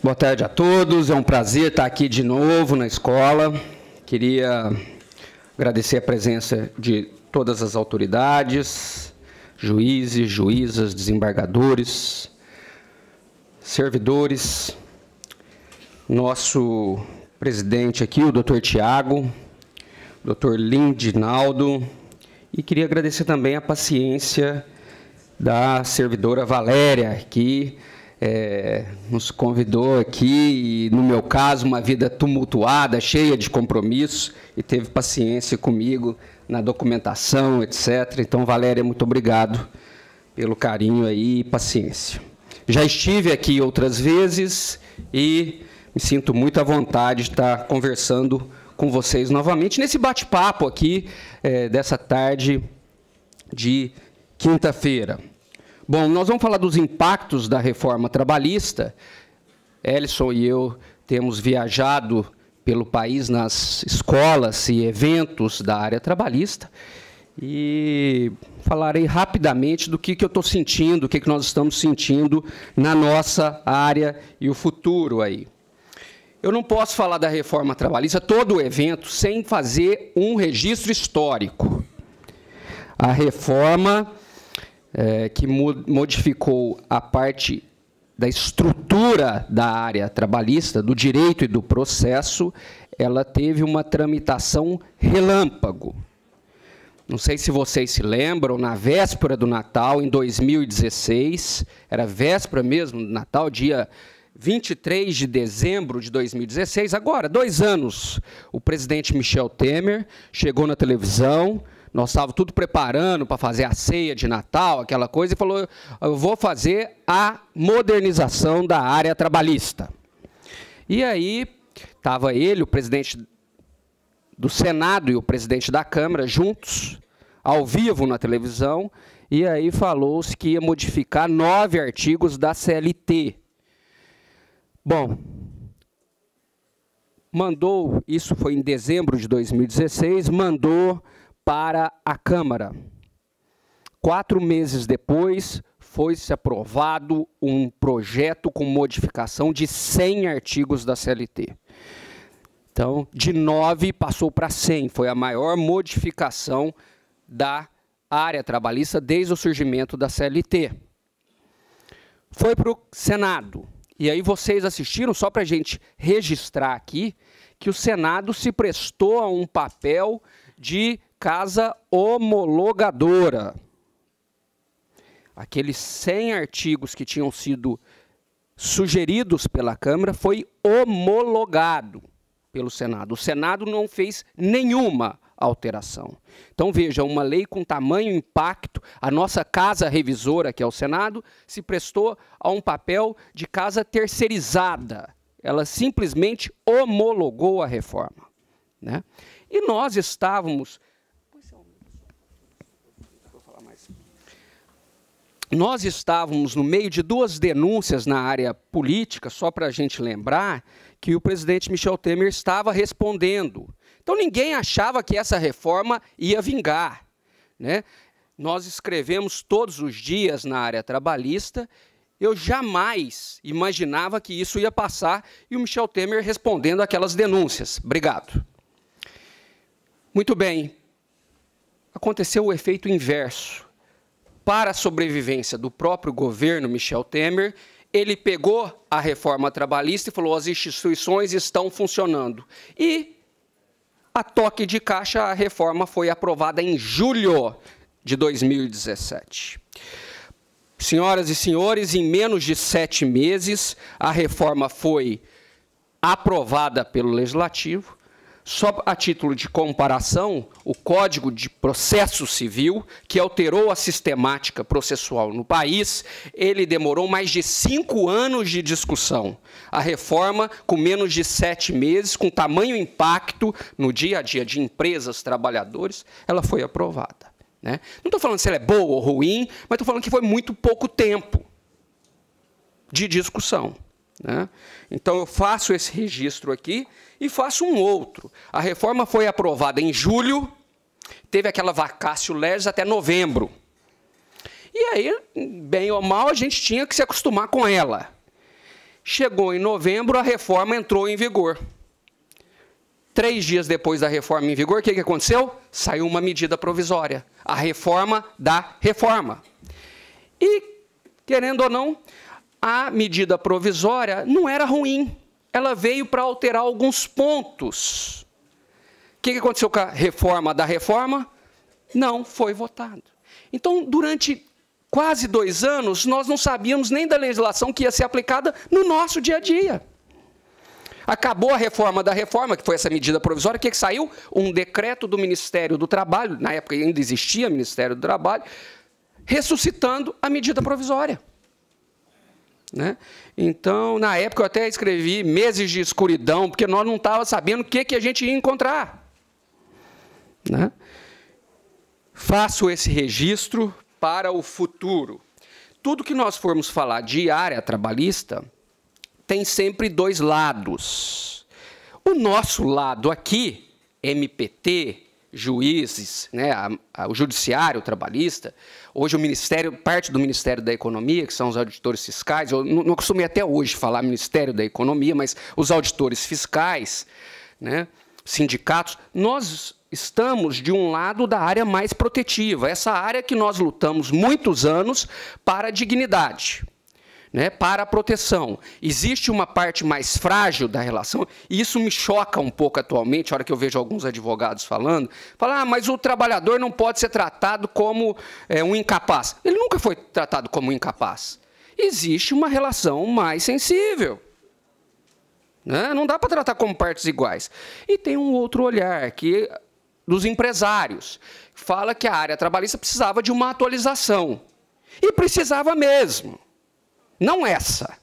Boa tarde a todos, é um prazer estar aqui de novo na escola. Queria agradecer a presença de todas as autoridades, juízes, juízas, desembargadores, servidores, nosso presidente aqui, o Dr. Tiago, Dr. Lindinaldo, e queria agradecer também a paciência da servidora Valéria, que nos convidou aqui, e, no meu caso, uma vida tumultuada, cheia de compromissos, e teve paciência comigo na documentação, etc. Então, Valéria, muito obrigado pelo carinho aí e paciência. Já estive aqui outras vezes e me sinto muito à vontade de estar conversando com vocês novamente, nesse bate-papo aqui dessa tarde de quinta-feira. Bom, nós vamos falar dos impactos da reforma trabalhista. Ellison e eu temos viajado pelo país nas escolas e eventos da área trabalhista e falarei rapidamente do que eu estou sentindo, o que nós estamos sentindo na nossa área e o futuro aí. Eu não posso falar da reforma trabalhista, todo o evento, sem fazer um registro histórico. A reforma que modificou a parte da estrutura da área trabalhista, do direito e do processo, ela teve uma tramitação relâmpago. Não sei se vocês se lembram, na véspera do Natal, em 2016, era véspera mesmo do Natal, dia 23 de dezembro de 2016, agora, 2 anos, o presidente Michel Temer chegou na televisão. Nós estávamos tudo preparando para fazer a ceia de Natal, aquela coisa, e falou, eu vou fazer a modernização da área trabalhista. E aí, estava ele, o presidente do Senado e o presidente da Câmara, juntos, ao vivo na televisão, e aí falou-se que ia modificar 9 artigos da CLT. Bom, mandou, isso foi em dezembro de 2016, mandou para a Câmara. 4 meses depois, foi-se aprovado um projeto com modificação de 100 artigos da CLT. Então, de 9 passou para 100, foi a maior modificação da área trabalhista desde o surgimento da CLT. Foi para o Senado. E aí vocês assistiram, só para a gente registrar aqui, que o Senado se prestou a um papel de casa homologadora. Aqueles 100 artigos que tinham sido sugeridos pela Câmara foi homologado pelo Senado. O Senado não fez nenhuma alteração. Então, veja, uma lei com tamanho impacto, a nossa casa revisora, que é o Senado, se prestou a um papel de casa terceirizada. Ela simplesmente homologou a reforma, né? E nós estávamos... Nós estávamos no meio de 2 denúncias na área política, só para a gente lembrar, que o presidente Michel Temer estava respondendo. Então, ninguém achava que essa reforma ia vingar, né? Nós escrevemos todos os dias na área trabalhista. Eu jamais imaginava que isso ia passar e o Michel Temer respondendo aquelas denúncias. Obrigado. Muito bem. Aconteceu o efeito inverso. Para a sobrevivência do próprio governo Michel Temer, ele pegou a reforma trabalhista e falou, as instituições estão funcionando. E, a toque de caixa, a reforma foi aprovada em julho de 2017. Senhoras e senhores, em menos de 7 meses, a reforma foi aprovada pelo Legislativo. Só a título de comparação, o Código de Processo Civil, que alterou a sistemática processual no país, ele demorou mais de 5 anos de discussão. A reforma, com menos de 7 meses, com tamanho impacto no dia a dia de empresas, trabalhadores, ela foi aprovada, né? Não estou falando se ela é boa ou ruim, mas estou falando que foi muito pouco tempo de discussão, né? Então, eu faço esse registro aqui e faço um outro. A reforma foi aprovada em julho, teve aquela vacácio legis até novembro. E aí, bem ou mal, a gente tinha que se acostumar com ela. Chegou em novembro, a reforma entrou em vigor. 3 dias depois da reforma em vigor, o que aconteceu? Saiu uma medida provisória, a reforma da reforma. E, querendo ou não, a medida provisória não era ruim. Ela veio para alterar alguns pontos. O que aconteceu com a reforma da reforma? Não foi votado. Então, durante quase 2 anos, nós não sabíamos nem da legislação que ia ser aplicada no nosso dia a dia. Acabou a reforma da reforma, que foi essa medida provisória, o que saiu? Um decreto do Ministério do Trabalho, na época ainda existia Ministério do Trabalho, ressuscitando a medida provisória. Né? Então, na época, eu até escrevi meses de escuridão, porque nós não estávamos sabendo o que a gente ia encontrar. Né? Faço esse registro para o futuro. Tudo que nós formos falar de área trabalhista tem sempre 2 lados. O nosso lado aqui, MPT, juízes, né, o judiciário trabalhista, hoje o Ministério, parte do Ministério da Economia, que são os auditores fiscais, eu não costumei até hoje falar Ministério da Economia, mas os auditores fiscais, né, sindicatos, nós estamos de um lado da área mais protetiva, essa área que nós lutamos muitos anos para a dignidade. Né, para a proteção. Existe uma parte mais frágil da relação, e isso me choca um pouco atualmente, a hora que eu vejo alguns advogados falando, mas o trabalhador não pode ser tratado como um incapaz. Ele nunca foi tratado como um incapaz. Existe uma relação mais sensível. Né? Não dá para tratar como partes iguais. E tem um outro olhar, que dos empresários, que fala que a área trabalhista precisava de uma atualização. E precisava mesmo. Não essa.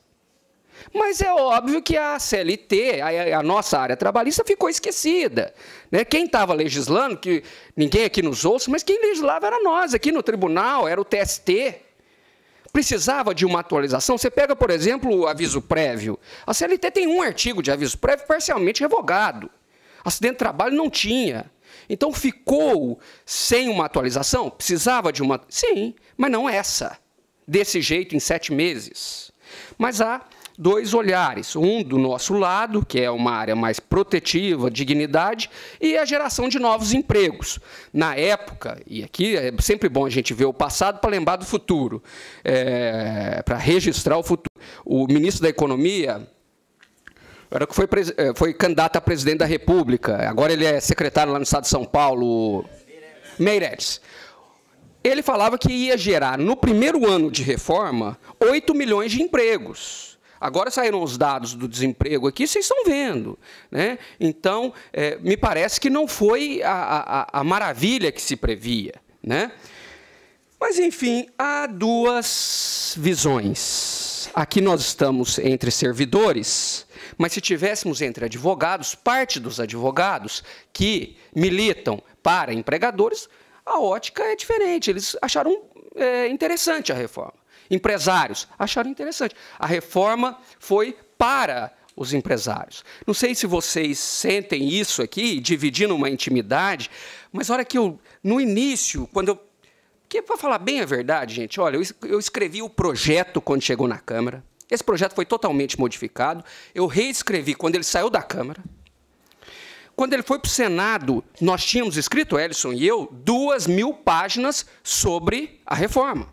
Mas é óbvio que a CLT, a nossa área trabalhista, ficou esquecida. Né? Quem estava legislando, que ninguém aqui nos ouça, mas quem legislava era nós, aqui no tribunal, era o TST. Precisava de uma atualização. Você pega, por exemplo, o aviso prévio. A CLT tem um artigo de aviso prévio parcialmente revogado. Acidente de trabalho não tinha. Então, ficou sem uma atualização? Precisava de uma... Sim, mas não essa. Desse jeito, em 7 meses. Mas há 2 olhares. Um do nosso lado, que é uma área mais protetiva, dignidade, e a geração de novos empregos. Na época, e aqui é sempre bom a gente ver o passado para lembrar do futuro, para registrar o futuro. O ministro da Economia foi candidato a presidente da República, agora ele é secretário lá no estado de São Paulo, Meirelles. Ele falava que ia gerar, no primeiro ano de reforma, 8 milhões de empregos. Agora saíram os dados do desemprego aqui, vocês estão vendo. Né? Então, me parece que não foi a maravilha que se previa. Né? Mas, enfim, há 2 visões. Aqui nós estamos entre servidores, mas se tivéssemos entre advogados, parte dos advogados que militam para empregadores, a ótica é diferente. Eles acharam interessante a reforma. Empresários acharam interessante. A reforma foi para os empresários. Não sei se vocês sentem isso aqui, dividindo uma intimidade, mas a hora que no início, porque, para falar bem a verdade, gente, olha, eu escrevi o projeto quando chegou na Câmara. Esse projeto foi totalmente modificado. Eu reescrevi quando ele saiu da Câmara. Quando ele foi para o Senado, nós tínhamos escrito, Ellison e eu, 2.000 páginas sobre a reforma.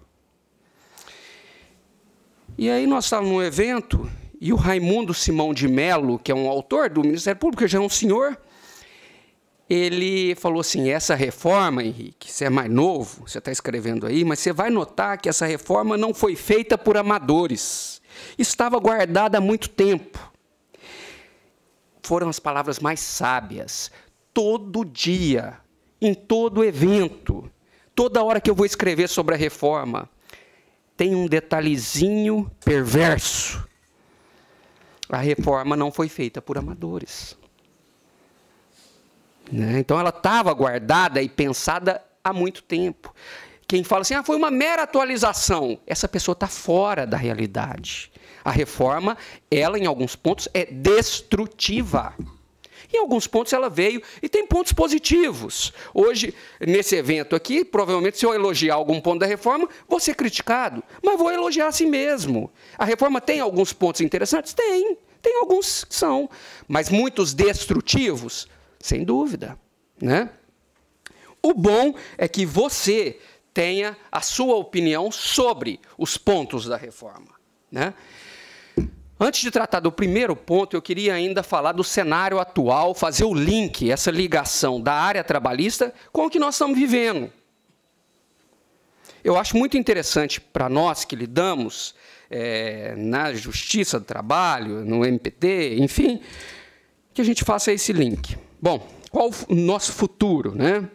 E aí nós estávamos num evento, e o Raimundo Simão de Mello, que é um autor do Ministério Público, já é um senhor, ele falou assim, essa reforma, Henrique, você é mais novo, você está escrevendo aí, mas você vai notar que essa reforma não foi feita por amadores. Estava guardada há muito tempo. Foram as palavras mais sábias. Todo dia, em todo evento, toda hora que eu vou escrever sobre a reforma, tem um detalhezinho perverso. A reforma não foi feita por amadores. Né? Então, ela estava guardada e pensada há muito tempo. Quem fala assim, foi uma mera atualização, essa pessoa está fora da realidade. A reforma, ela, em alguns pontos, é destrutiva. Em alguns pontos ela veio, e tem pontos positivos. Hoje, nesse evento aqui, provavelmente, se eu elogiar algum ponto da reforma, vou ser criticado, mas vou elogiar a si mesmo. A reforma tem alguns pontos interessantes? Tem alguns que são, mas muitos destrutivos? Sem dúvida, né? O bom é que você tenha a sua opinião sobre os pontos da reforma, né? Antes de tratar do primeiro ponto, eu queria ainda falar do cenário atual, fazer o link, essa ligação da área trabalhista com o que nós estamos vivendo. Eu acho muito interessante para nós que lidamos na Justiça do Trabalho, no MPT, enfim, que a gente faça esse link. Bom, qual o nosso futuro, né?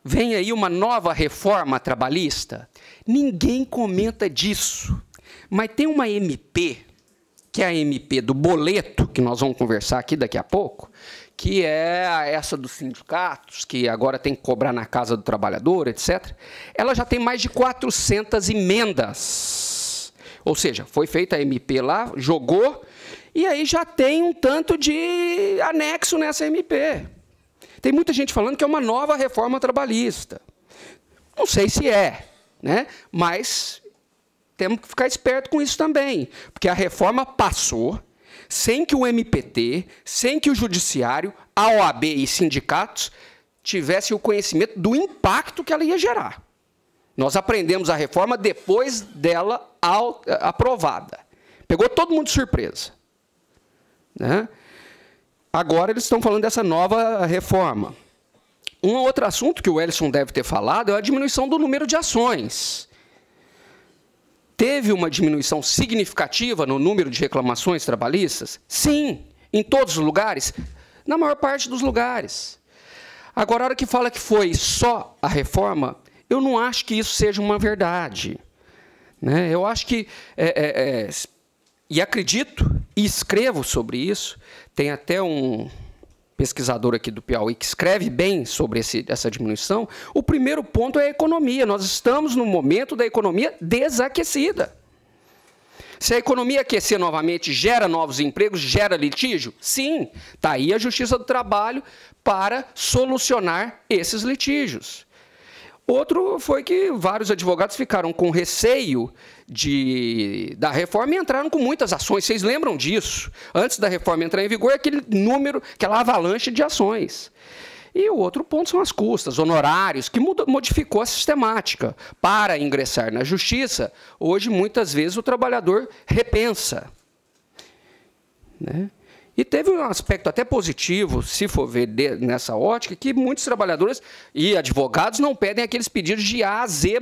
Vem aí uma nova reforma trabalhista? Ninguém comenta disso, mas tem uma MP, que é a MP do boleto, que nós vamos conversar aqui daqui a pouco, que é essa dos sindicatos, que agora tem que cobrar na casa do trabalhador, etc. Ela já tem mais de 400 emendas. Ou seja, foi feita a MP lá, jogou, e aí já tem um tanto de anexo nessa MP. Tem muita gente falando que é uma nova reforma trabalhista. Não sei se é, né? Mas temos que ficar esperto com isso também, porque a reforma passou sem que o MPT, sem que o Judiciário, a OAB e sindicatos tivessem o conhecimento do impacto que ela ia gerar. Nós aprendemos a reforma depois dela aprovada. Pegou todo mundo de surpresa, né? Agora eles estão falando dessa nova reforma. Um outro assunto que o Ellison deve ter falado é a diminuição do número de ações. Teve uma diminuição significativa no número de reclamações trabalhistas? Sim, em todos os lugares, na maior parte dos lugares. Agora, a hora que fala que foi só a reforma, eu não acho que isso seja uma verdade, né? Eu acho que, e acredito, e escrevo sobre isso, tem até um pesquisador aqui do Piauí que escreve bem sobre essa diminuição. O primeiro ponto é a economia. Nós estamos no momento da economia desaquecida. Se a economia aquecer novamente, gera novos empregos, gera litígio? Sim, está aí a Justiça do Trabalho para solucionar esses litígios. Outro foi que vários advogados ficaram com receio da reforma e entraram com muitas ações. Vocês lembram disso? Antes da reforma entrar em vigor, aquele número, aquela avalanche de ações. E o outro ponto são as custas, honorários, que modificou a sistemática. Para ingressar na justiça, hoje, muitas vezes, o trabalhador repensa, né? E teve um aspecto até positivo, se for ver nessa ótica, que muitos trabalhadores e advogados não pedem aqueles pedidos de A a Z+,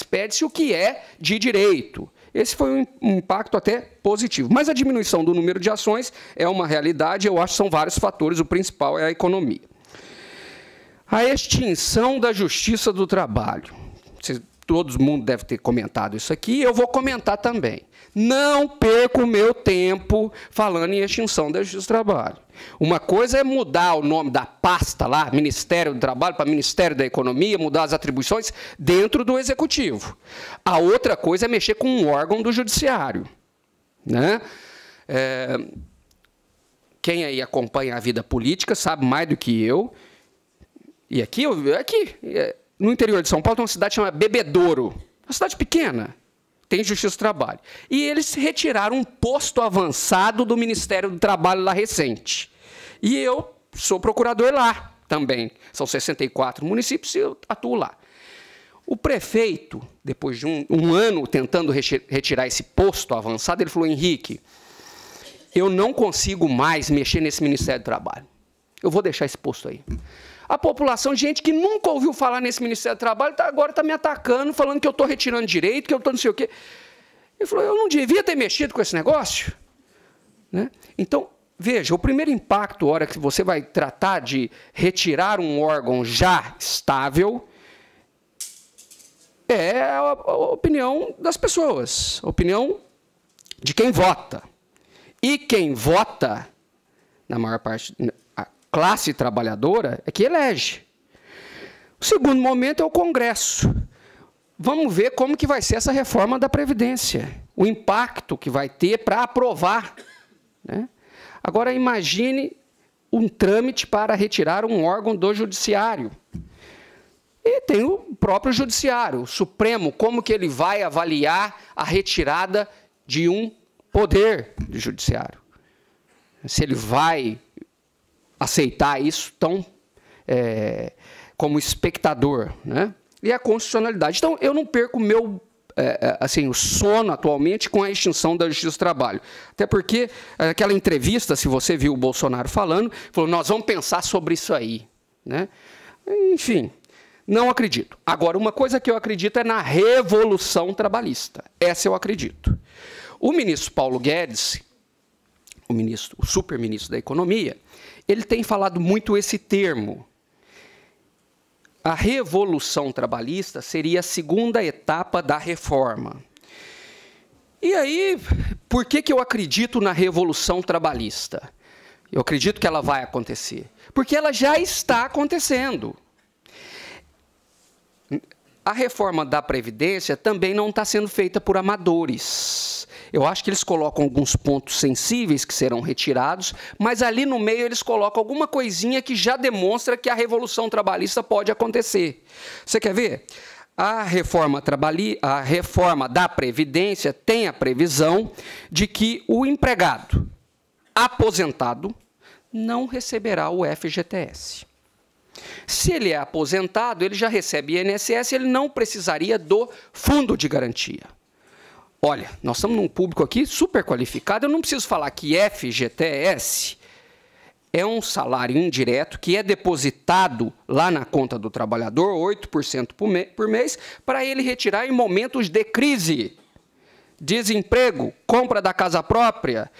pede-se o que é de direito. Esse foi um impacto até positivo. Mas a diminuição do número de ações é uma realidade, eu acho que são vários fatores, o principal é a economia. A extinção da Justiça do Trabalho. Todo mundo deve ter comentado isso aqui, eu vou comentar também. Não perco o meu tempo falando em extinção da Justiça do Trabalho. Uma coisa é mudar o nome da pasta lá, Ministério do Trabalho, para Ministério da Economia, mudar as atribuições dentro do Executivo. A outra coisa é mexer com um órgão do Judiciário, né? Quem aí acompanha a vida política sabe mais do que eu. E aqui no interior de São Paulo tem uma cidade chamada Bebedouro, uma cidade pequena, tem Justiça do Trabalho. E eles retiraram um posto avançado do Ministério do Trabalho lá recente. E eu sou procurador lá também. São 64 municípios e eu atuo lá. O prefeito, depois de um ano tentando retirar esse posto avançado, ele falou: Henrique, eu não consigo mais mexer nesse Ministério do Trabalho. Eu vou deixar esse posto aí. A população, gente que nunca ouviu falar nesse Ministério do Trabalho, agora está me atacando, falando que eu estou retirando direito, que eu estou não sei o quê. Ele falou: eu não devia ter mexido com esse negócio, né? Então, veja, o primeiro impacto, a hora que você vai tratar de retirar um órgão já estável, é a opinião das pessoas, a opinião de quem vota. E quem vota, na maior parte, a classe trabalhadora, é que elege. O segundo momento é o Congresso. Vamos ver como que vai ser essa reforma da Previdência, o impacto que vai ter para aprovar, né? Agora, imagine um trâmite para retirar um órgão do judiciário. E tem o próprio judiciário, o Supremo, como que ele vai avaliar a retirada de um poder do judiciário? Se ele vai aceitar isso como espectador, né? E a constitucionalidade. Então, eu não perco o sono atualmente com a extinção da Justiça do Trabalho. Até porque aquela entrevista, se você viu o Bolsonaro falando, falou, nós vamos pensar sobre isso aí, né? Enfim, não acredito. Agora, uma coisa que eu acredito é na revolução trabalhista. Essa eu acredito. O ministro Paulo Guedes, o super-ministro da Economia, ele tem falado muito esse termo. A revolução trabalhista seria a segunda etapa da reforma. E aí, por que eu acredito na revolução trabalhista? Eu acredito que ela vai acontecer. Porque ela já está acontecendo. A reforma da Previdência também não está sendo feita por amadores. Eu acho que eles colocam alguns pontos sensíveis que serão retirados, mas ali no meio eles colocam alguma coisinha que já demonstra que a revolução trabalhista pode acontecer. Você quer ver? A reforma da Previdência tem a previsão de que o empregado aposentado não receberá o FGTS. Se ele é aposentado, ele já recebe INSS, ele não precisaria do fundo de garantia. Olha, nós estamos num público aqui super qualificado, eu não preciso falar que FGTS é um salário indireto que é depositado lá na conta do trabalhador, 8% por mês, para ele retirar em momentos de crise, desemprego, compra da casa própria,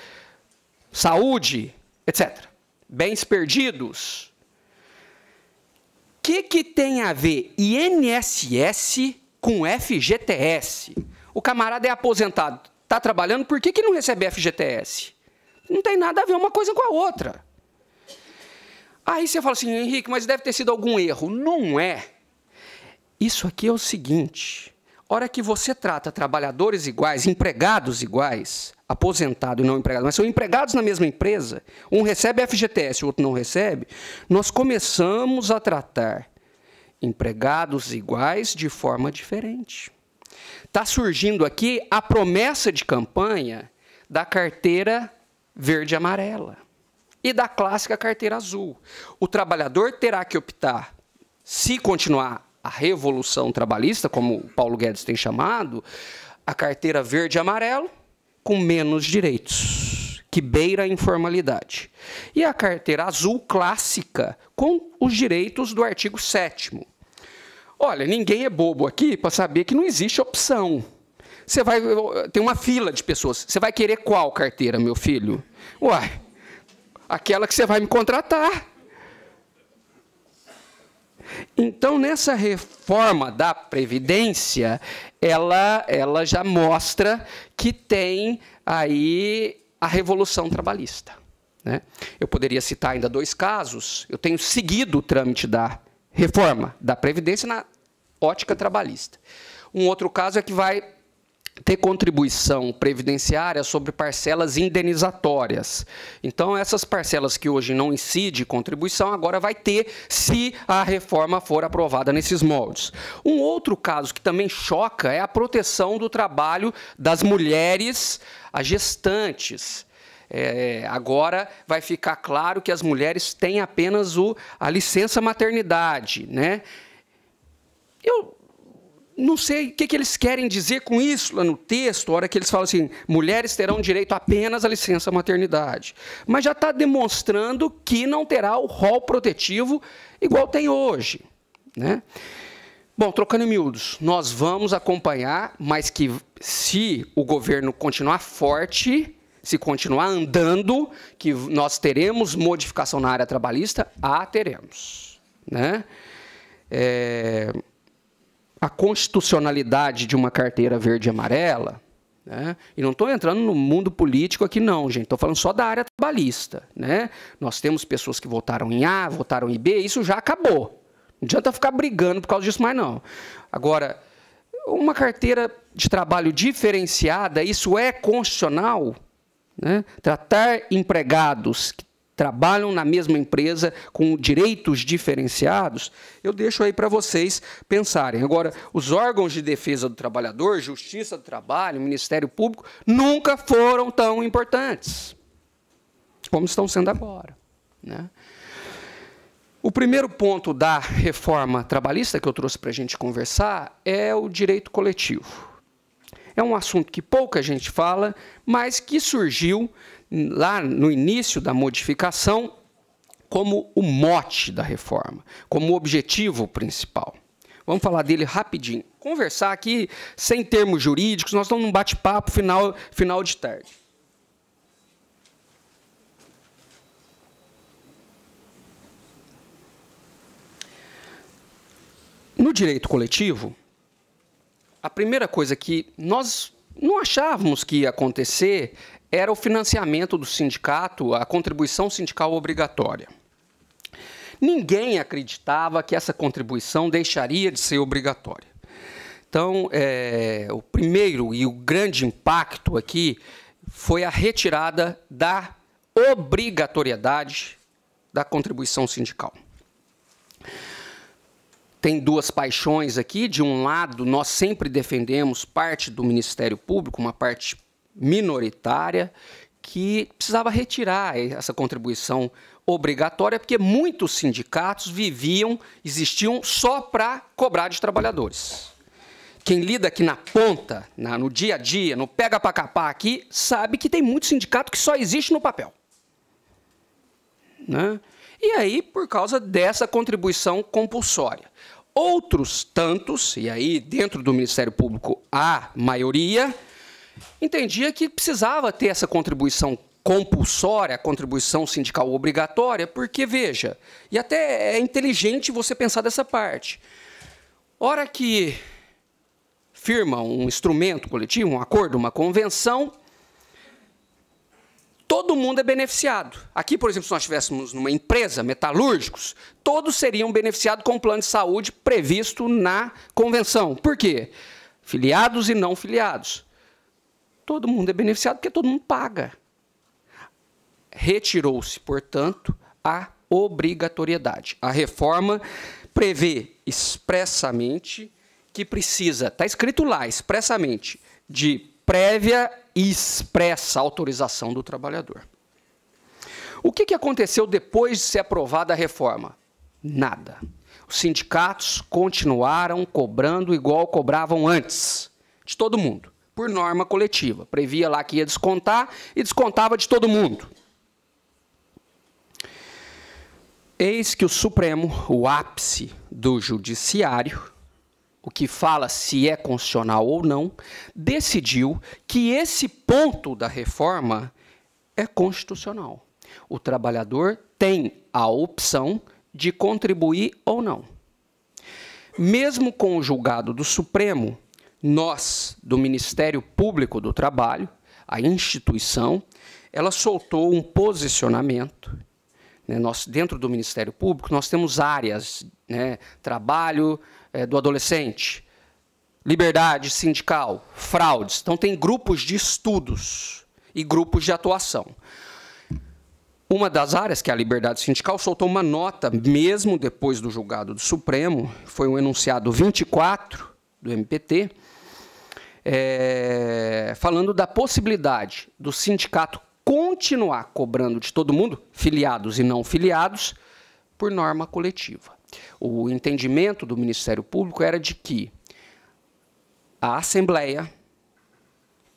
saúde, etc. Bens perdidos. O que tem a ver INSS com FGTS? O camarada é aposentado, está trabalhando, por que não recebe FGTS? Não tem nada a ver uma coisa com a outra. Aí você fala assim, Henrique, mas deve ter sido algum erro. Não é. Isso aqui é o seguinte, hora que você trata trabalhadores iguais, empregados iguais, aposentado e não empregado, mas são empregados na mesma empresa, um recebe FGTS, o outro não recebe, nós começamos a tratar empregados iguais de forma diferente. Está surgindo aqui a promessa de campanha da carteira verde e amarela e da clássica carteira azul. O trabalhador terá que optar, se continuar a revolução trabalhista, como o Paulo Guedes tem chamado, a carteira verde e amarelo, com menos direitos, que beira a informalidade. E a carteira azul clássica, com os direitos do artigo 7º. Olha, ninguém é bobo aqui para saber que não existe opção. Tem uma fila de pessoas. Você vai querer qual carteira, meu filho? Uai, aquela que você vai me contratar. Então, nessa reforma da Previdência, ela já mostra que tem aí a revolução trabalhista, né? Eu poderia citar ainda 2 casos. Eu tenho seguido o trâmite da reforma da Previdência na ótica trabalhista. Um outro caso é que vai ter contribuição previdenciária sobre parcelas indenizatórias. Então, essas parcelas que hoje não incidem contribuição, agora vai ter, se a reforma for aprovada nesses moldes. Um outro caso que também choca é a proteção do trabalho das mulheres, as gestantes. Agora vai ficar claro que as mulheres têm apenas a licença maternidade, né? Eu não sei o que eles querem dizer com isso lá no texto, a hora que eles falam assim, mulheres terão direito apenas à licença maternidade. Mas já está demonstrando que não terá o rol protetivo igual tem hoje, né? Bom, trocando em miúdos, nós vamos acompanhar, mas que se o governo continuar forte, se continuar andando, que nós teremos modificação na área trabalhista, teremos, né? A constitucionalidade de uma carteira verde e amarela, né? E não estou entrando no mundo político aqui não, gente, estou falando só da área trabalhista, né? Nós temos pessoas que votaram em A, votaram em B, isso já acabou. Não adianta ficar brigando por causa disso mais não. Agora, uma carteira de trabalho diferenciada, isso é constitucional, né? Tratar empregados trabalham na mesma empresa com direitos diferenciados, eu deixo aí para vocês pensarem. Agora, os órgãos de defesa do trabalhador, Justiça do Trabalho, Ministério Público, nunca foram tão importantes como estão sendo agora, né? O primeiro ponto da reforma trabalhista que eu trouxe para a gente conversar é o direito coletivo. É um assunto que pouca gente fala, mas que surgiu lá no início da modificação como o mote da reforma, como o objetivo principal. Vamos falar dele rapidinho. Conversar aqui sem termos jurídicos, nós estamos num bate-papo final de tarde. No direito coletivo, a primeira coisa que nós não achávamos que ia acontecer era o financiamento do sindicato, a contribuição sindical obrigatória. Ninguém acreditava que essa contribuição deixaria de ser obrigatória. Então, o primeiro e o grande impacto aqui foi a retirada da obrigatoriedade da contribuição sindical. Tem duas paixões aqui. De um lado, nós sempre defendemos parte do Ministério Público, uma parte minoritária, que precisava retirar essa contribuição obrigatória, porque muitos sindicatos existiam só para cobrar de trabalhadores. Quem lida aqui na ponta, no dia a dia, no pega para capar aqui, sabe que tem muito sindicato que só existe no papel, né? E aí, por causa dessa contribuição compulsória. Outros tantos, e aí dentro do Ministério Público a maioria, entendia que precisava ter essa contribuição compulsória, a contribuição sindical obrigatória, porque, veja, e até é inteligente você pensar dessa parte. Hora que firma um instrumento coletivo, um acordo, uma convenção, todo mundo é beneficiado. Aqui, por exemplo, se nós estivéssemos numa empresa, metalúrgicos, todos seriam beneficiados com o plano de saúde previsto na convenção. Por quê? Filiados e não filiados. Todo mundo é beneficiado porque todo mundo paga. Retirou-se, portanto, a obrigatoriedade. A reforma prevê expressamente que precisa, está escrito lá expressamente, de prévia e expressa autorização do trabalhador. O que aconteceu depois de ser aprovada a reforma? Nada. Os sindicatos continuaram cobrando igual cobravam antes, de todo mundo, por norma coletiva. Previa lá que ia descontar e descontava de todo mundo. Eis que o Supremo, o ápice do judiciário, o que fala se é constitucional ou não, decidiu que esse ponto da reforma é constitucional. O trabalhador tem a opção de contribuir ou não. Mesmo com o julgado do Supremo, nós, do Ministério Público do Trabalho, a instituição, ela soltou um posicionamento. Nós, dentro do Ministério Público, nós temos áreas, trabalho do adolescente, liberdade sindical, fraudes. Então, tem grupos de estudos e grupos de atuação. Uma das áreas, que é a liberdade sindical, soltou uma nota, mesmo depois do julgado do Supremo, foi o enunciado 24 do MPT, falando da possibilidade do sindicato continuar cobrando de todo mundo, filiados e não filiados, por norma coletiva. O entendimento do Ministério Público era de que a Assembleia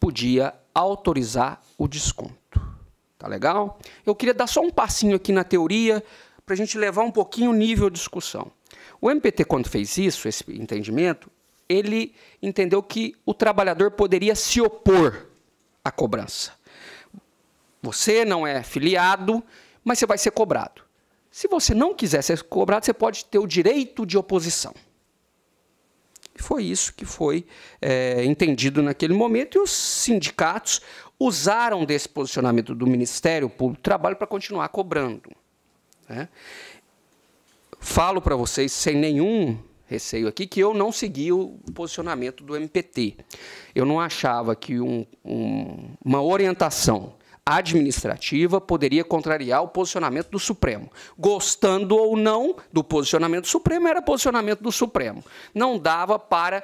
podia autorizar o desconto. Tá legal? Eu queria dar só um passinho aqui na teoria para a gente levar um pouquinho o nível de discussão. O MPT, quando fez isso, esse entendimento, ele entendeu que o trabalhador poderia se opor à cobrança. Você não é filiado, mas você vai ser cobrado. Se você não quiser ser cobrado, você pode ter o direito de oposição. Foi isso que foi entendido naquele momento, e os sindicatos usaram desse posicionamento do Ministério Público do Trabalho para continuar cobrando. Falo para vocês, sem nenhum receio aqui, que eu não segui o posicionamento do MPT. Eu não achava que uma orientação administrativa poderia contrariar o posicionamento do Supremo. Gostando ou não do posicionamento do Supremo, era posicionamento do Supremo. Não dava para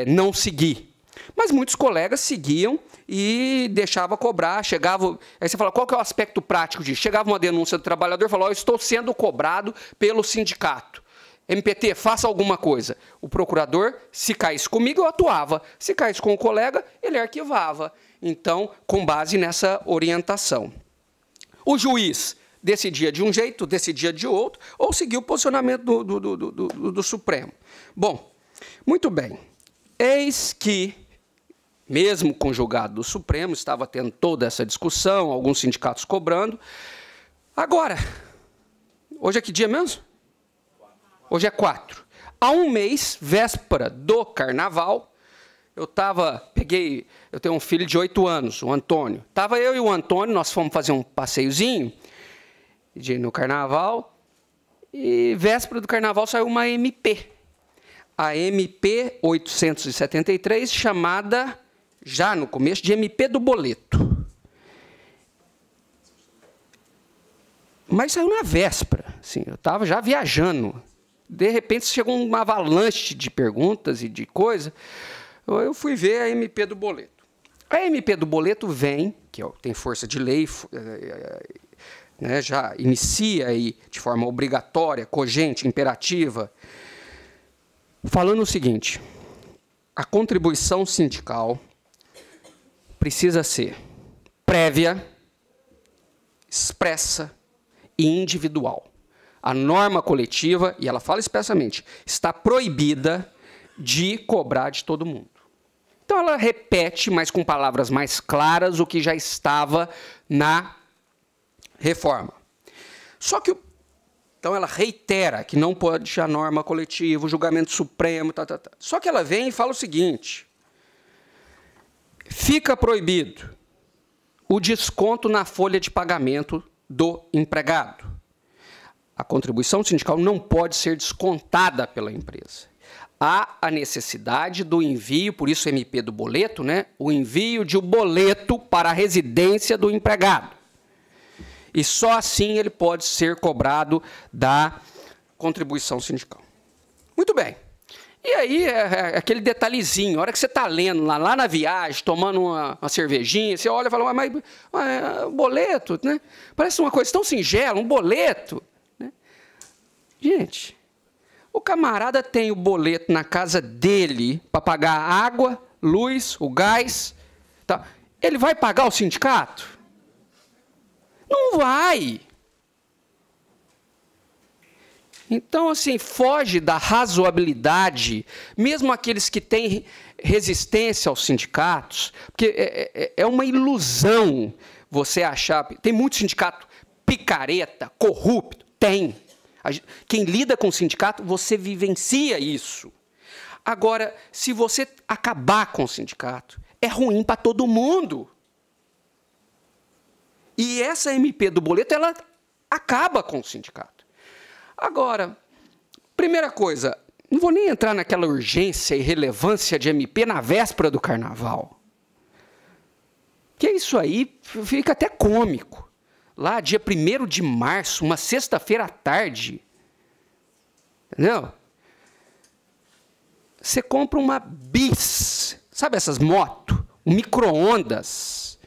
não seguir. Mas muitos colegas seguiam e deixavam cobrar, chegava... Aí você fala, qual que é o aspecto prático disso? Chegava uma denúncia do trabalhador e falou, eu estou sendo cobrado pelo sindicato. MPT, faça alguma coisa. O procurador, se caísse comigo, eu atuava. Se caísse com o colega, ele arquivava. Então, com base nessa orientação. O juiz decidia de um jeito, decidia de outro, ou seguia o posicionamento do Supremo. Bom, muito bem. Eis que, mesmo com o julgado do Supremo, estava tendo toda essa discussão, alguns sindicatos cobrando. Agora, hoje é que dia mesmo? Hoje é 4. Há um mês, véspera do Carnaval, eu tenho um filho de 8 anos, o Antônio. Estava eu e o Antônio, nós fomos fazer um passeiozinho no Carnaval, e véspera do Carnaval saiu uma MP. A MP 873, chamada, já no começo, de MP do boleto. Mas saiu na véspera, assim, eu estava já viajando. De repente, chegou uma avalanche de perguntas e de coisa. Eu fui ver a MP do boleto. A MP do boleto vem, que tem força de lei, né, já inicia aí de forma obrigatória, cogente, imperativa, falando o seguinte: a contribuição sindical precisa ser prévia, expressa e individual. A norma coletiva, e ela fala expressamente, está proibida de cobrar de todo mundo. Então, ela repete, mas com palavras mais claras, o que já estava na reforma. Só que, então, ela reitera que não pode a norma coletiva, o julgamento supremo, Só que ela vem e fala o seguinte: fica proibido o desconto na folha de pagamento do empregado. A contribuição sindical não pode ser descontada pela empresa. Há a necessidade do envio, por isso MP do boleto, né? O envio de um boleto para a residência do empregado. E só assim ele pode ser cobrado da contribuição sindical. Muito bem. E aí, é aquele detalhezinho, a hora que você está lendo lá na viagem, tomando uma cervejinha, você olha e fala, mas boleto, né? Parece uma coisa tão singela, um boleto. Gente, o camarada tem o boleto na casa dele para pagar a água, luz, o gás. Tá. Ele vai pagar o sindicato? Não vai. Então, assim, foge da razoabilidade, mesmo aqueles que têm resistência aos sindicatos, porque é uma ilusão você achar... Tem muito sindicato picareta, corrupto, tem. Quem lida com o sindicato, você vivencia isso. Agora, se você acabar com o sindicato, é ruim para todo mundo. E essa MP do boleto, ela acaba com o sindicato. Agora, primeira coisa, não vou nem entrar naquela urgência e relevância de MP na véspera do Carnaval. Que isso aí fica até cômico. Lá, dia 1º de março, uma sexta-feira à tarde, entendeu? Você compra uma bis, sabe essas motos? Um micro-ondas.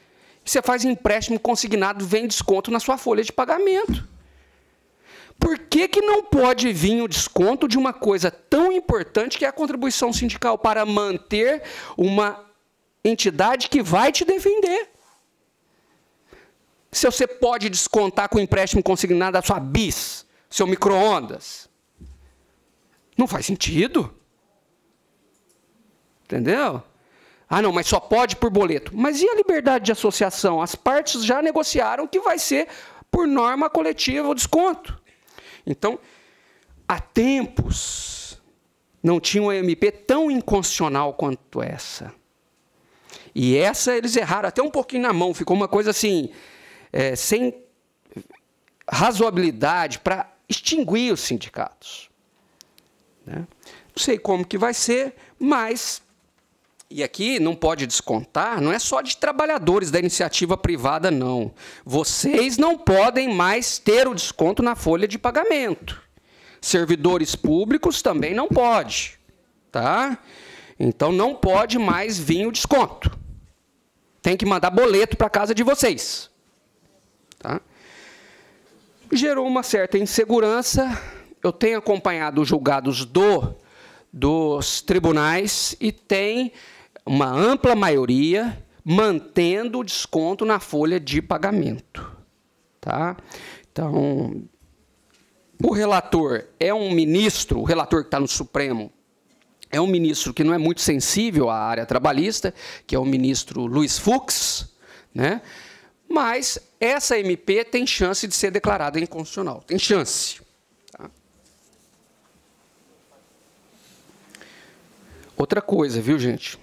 Você faz empréstimo consignado, vem desconto na sua folha de pagamento. Por que não pode vir o desconto de uma coisa tão importante que é a contribuição sindical para manter uma entidade que vai te defender? Se você pode descontar com o empréstimo consignado a sua bis, seu micro-ondas. Não faz sentido. Entendeu? Ah, não, mas só pode por boleto. Mas e a liberdade de associação? As partes já negociaram que vai ser por norma coletiva o desconto. Então, há tempos, não tinha uma MP tão inconstitucional quanto essa. E essa eles erraram até um pouquinho na mão. Ficou uma coisa assim... sem razoabilidade para extinguir os sindicatos. Né? Não sei como que vai ser, mas E aqui não pode descontar, não é só de trabalhadores da iniciativa privada, não. Vocês não podem mais ter o desconto na folha de pagamento. Servidores públicos também não pode. Tá? Então, não pode mais vir o desconto. Tem que mandar boleto para a casa de vocês. Tá? Gerou uma certa insegurança. Eu tenho acompanhado os julgados dos tribunais e tem uma ampla maioria mantendo o desconto na folha de pagamento. Tá? Então, o relator é um ministro, o relator que está no Supremo, é um ministro que não é muito sensível à área trabalhista, que é o ministro Luiz Fux, né? Mas essa MP tem chance de ser declarada inconstitucional. Tem chance. Tá? Outra coisa, viu, gente?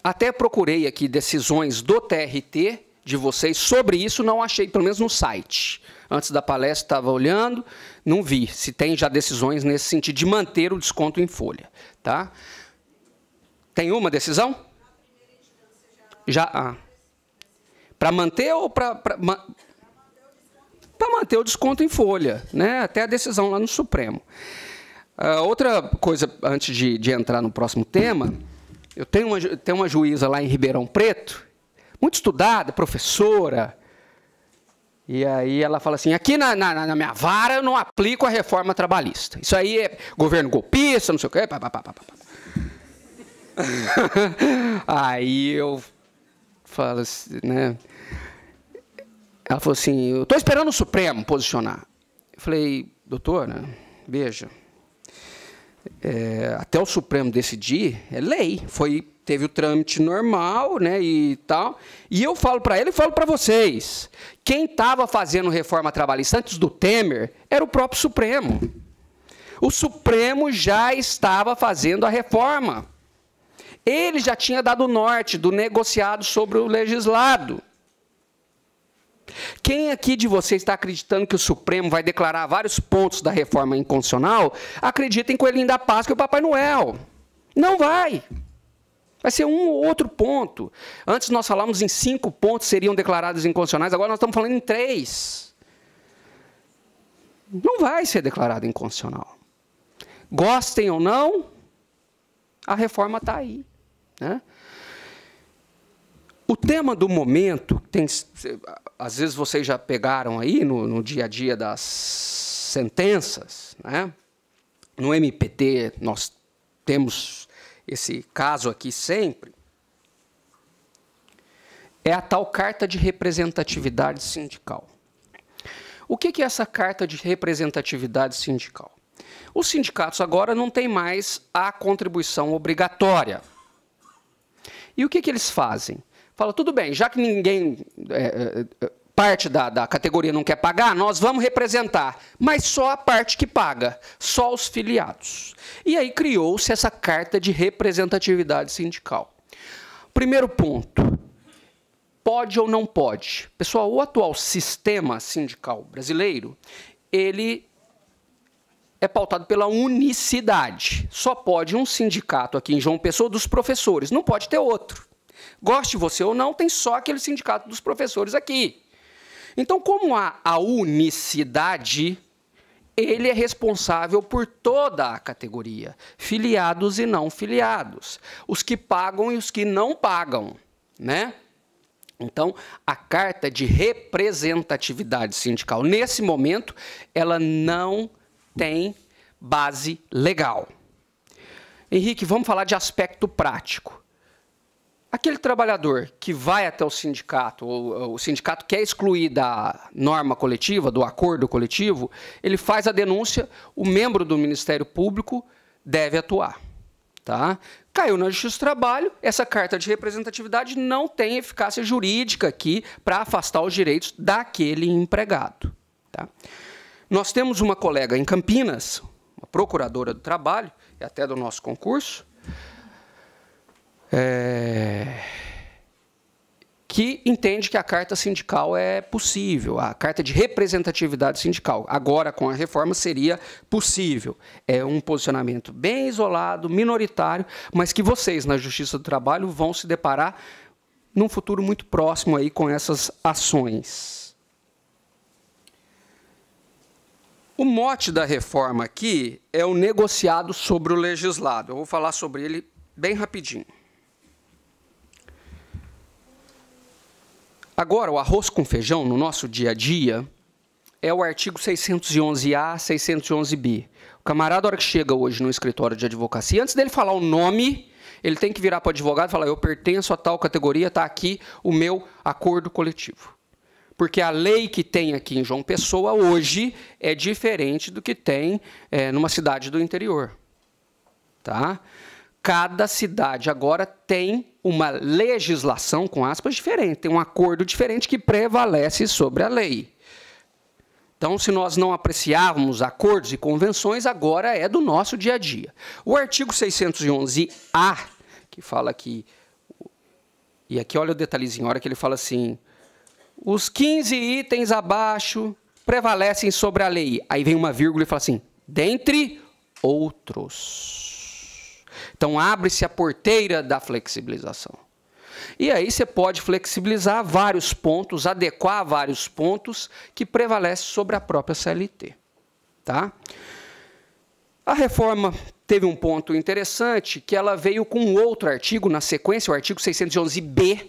Até procurei aqui decisões do TRT de vocês sobre isso, não achei, pelo menos no site. Antes da palestra, estava olhando, não vi se tem já decisões nesse sentido de manter o desconto em folha. Tá? Tem uma decisão? Já. Para manter ou para manter o desconto em folha, né? Até a decisão lá no Supremo. Outra coisa, antes de entrar no próximo tema, eu tenho uma juíza lá em Ribeirão Preto, muito estudada, professora, e aí ela fala assim, aqui na minha vara eu não aplico a reforma trabalhista. Isso aí é governo golpista, não sei o quê. Aí eu falo assim, né? Ela falou assim, eu estou esperando o Supremo posicionar. Eu falei, doutora, veja, até o Supremo decidir, é lei, teve o trâmite normal, né, e tal, e eu falo para ele e falo para vocês, quem estava fazendo reforma trabalhista antes do Temer era o próprio Supremo. O Supremo já estava fazendo a reforma. Ele já tinha dado o norte do negociado sobre o legislado. Quem aqui de vocês está acreditando que o Supremo vai declarar vários pontos da reforma inconstitucional, acredita em Coelhinho da Páscoa e o Papai Noel. Não vai. Vai ser um ou outro ponto. Antes nós falávamos em 5 pontos seriam declarados inconstitucionais, agora nós estamos falando em 3. Não vai ser declarado inconstitucional. Gostem ou não, a reforma está aí. Né? O tema do momento, às vezes vocês já pegaram aí no dia a dia das sentenças, né? No MPT nós temos esse caso aqui sempre, é a tal carta de representatividade sindical. O que é essa carta de representatividade sindical? Os sindicatos agora não têm mais a contribuição obrigatória. E o que eles fazem? Fala, tudo bem, já que ninguém, parte da categoria não quer pagar, nós vamos representar, mas só a parte que paga, só os filiados. E aí criou-se essa carta de representatividade sindical. Primeiro ponto, pode ou não pode? Pessoal, o atual sistema sindical brasileiro, ele é pautado pela unicidade. Só pode um sindicato aqui em João Pessoa dos professores, não pode ter outro. Goste você ou não, tem só aquele sindicato dos professores aqui. Então, como há a unicidade, ele é responsável por toda a categoria, filiados e não filiados, os que pagam e os que não pagam, né? Então, a carta de representatividade sindical, nesse momento, ela não tem base legal. Henrique, vamos falar de aspecto prático. Aquele trabalhador que vai até o sindicato, ou o sindicato quer excluir da norma coletiva, do acordo coletivo, ele faz a denúncia, o membro do Ministério Público deve atuar. Tá? Caiu na Justiça do Trabalho, essa carta de representatividade não tem eficácia jurídica aqui para afastar os direitos daquele empregado. Tá? Nós temos uma colega em Campinas, uma procuradora do trabalho, e até do nosso concurso, que entende que a carta sindical é possível, a carta de representatividade sindical. Agora, com a reforma, seria possível. É um posicionamento bem isolado, minoritário, mas que vocês, na Justiça do Trabalho, vão se deparar num futuro muito próximo aí com essas ações. O mote da reforma aqui é o negociado sobre o legislado. Eu vou falar sobre ele bem rapidinho. Agora, o arroz com feijão, no nosso dia a dia, é o artigo 611A, 611B. O camarada, na hora que chega hoje no escritório de advocacia, antes dele falar o nome, ele tem que virar para o advogado e falar: eu pertenço a tal categoria, está aqui o meu acordo coletivo. Porque a lei que tem aqui em João Pessoa hoje é diferente do que tem numa cidade do interior. Tá? Cada cidade agora tem uma legislação, com aspas, diferente, tem um acordo diferente que prevalece sobre a lei. Então, se nós não apreciávamos acordos e convenções, agora é do nosso dia a dia. O artigo 611A, que fala aqui, e aqui olha o detalhezinho, a hora que ele fala assim: os 15 itens abaixo prevalecem sobre a lei. Aí vem uma vírgula e fala assim: dentre outros. Então, abre-se a porteira da flexibilização. E aí você pode flexibilizar vários pontos, adequar vários pontos que prevalecem sobre a própria CLT. Tá? A reforma teve um ponto interessante, que ela veio com outro artigo na sequência, o artigo 611B,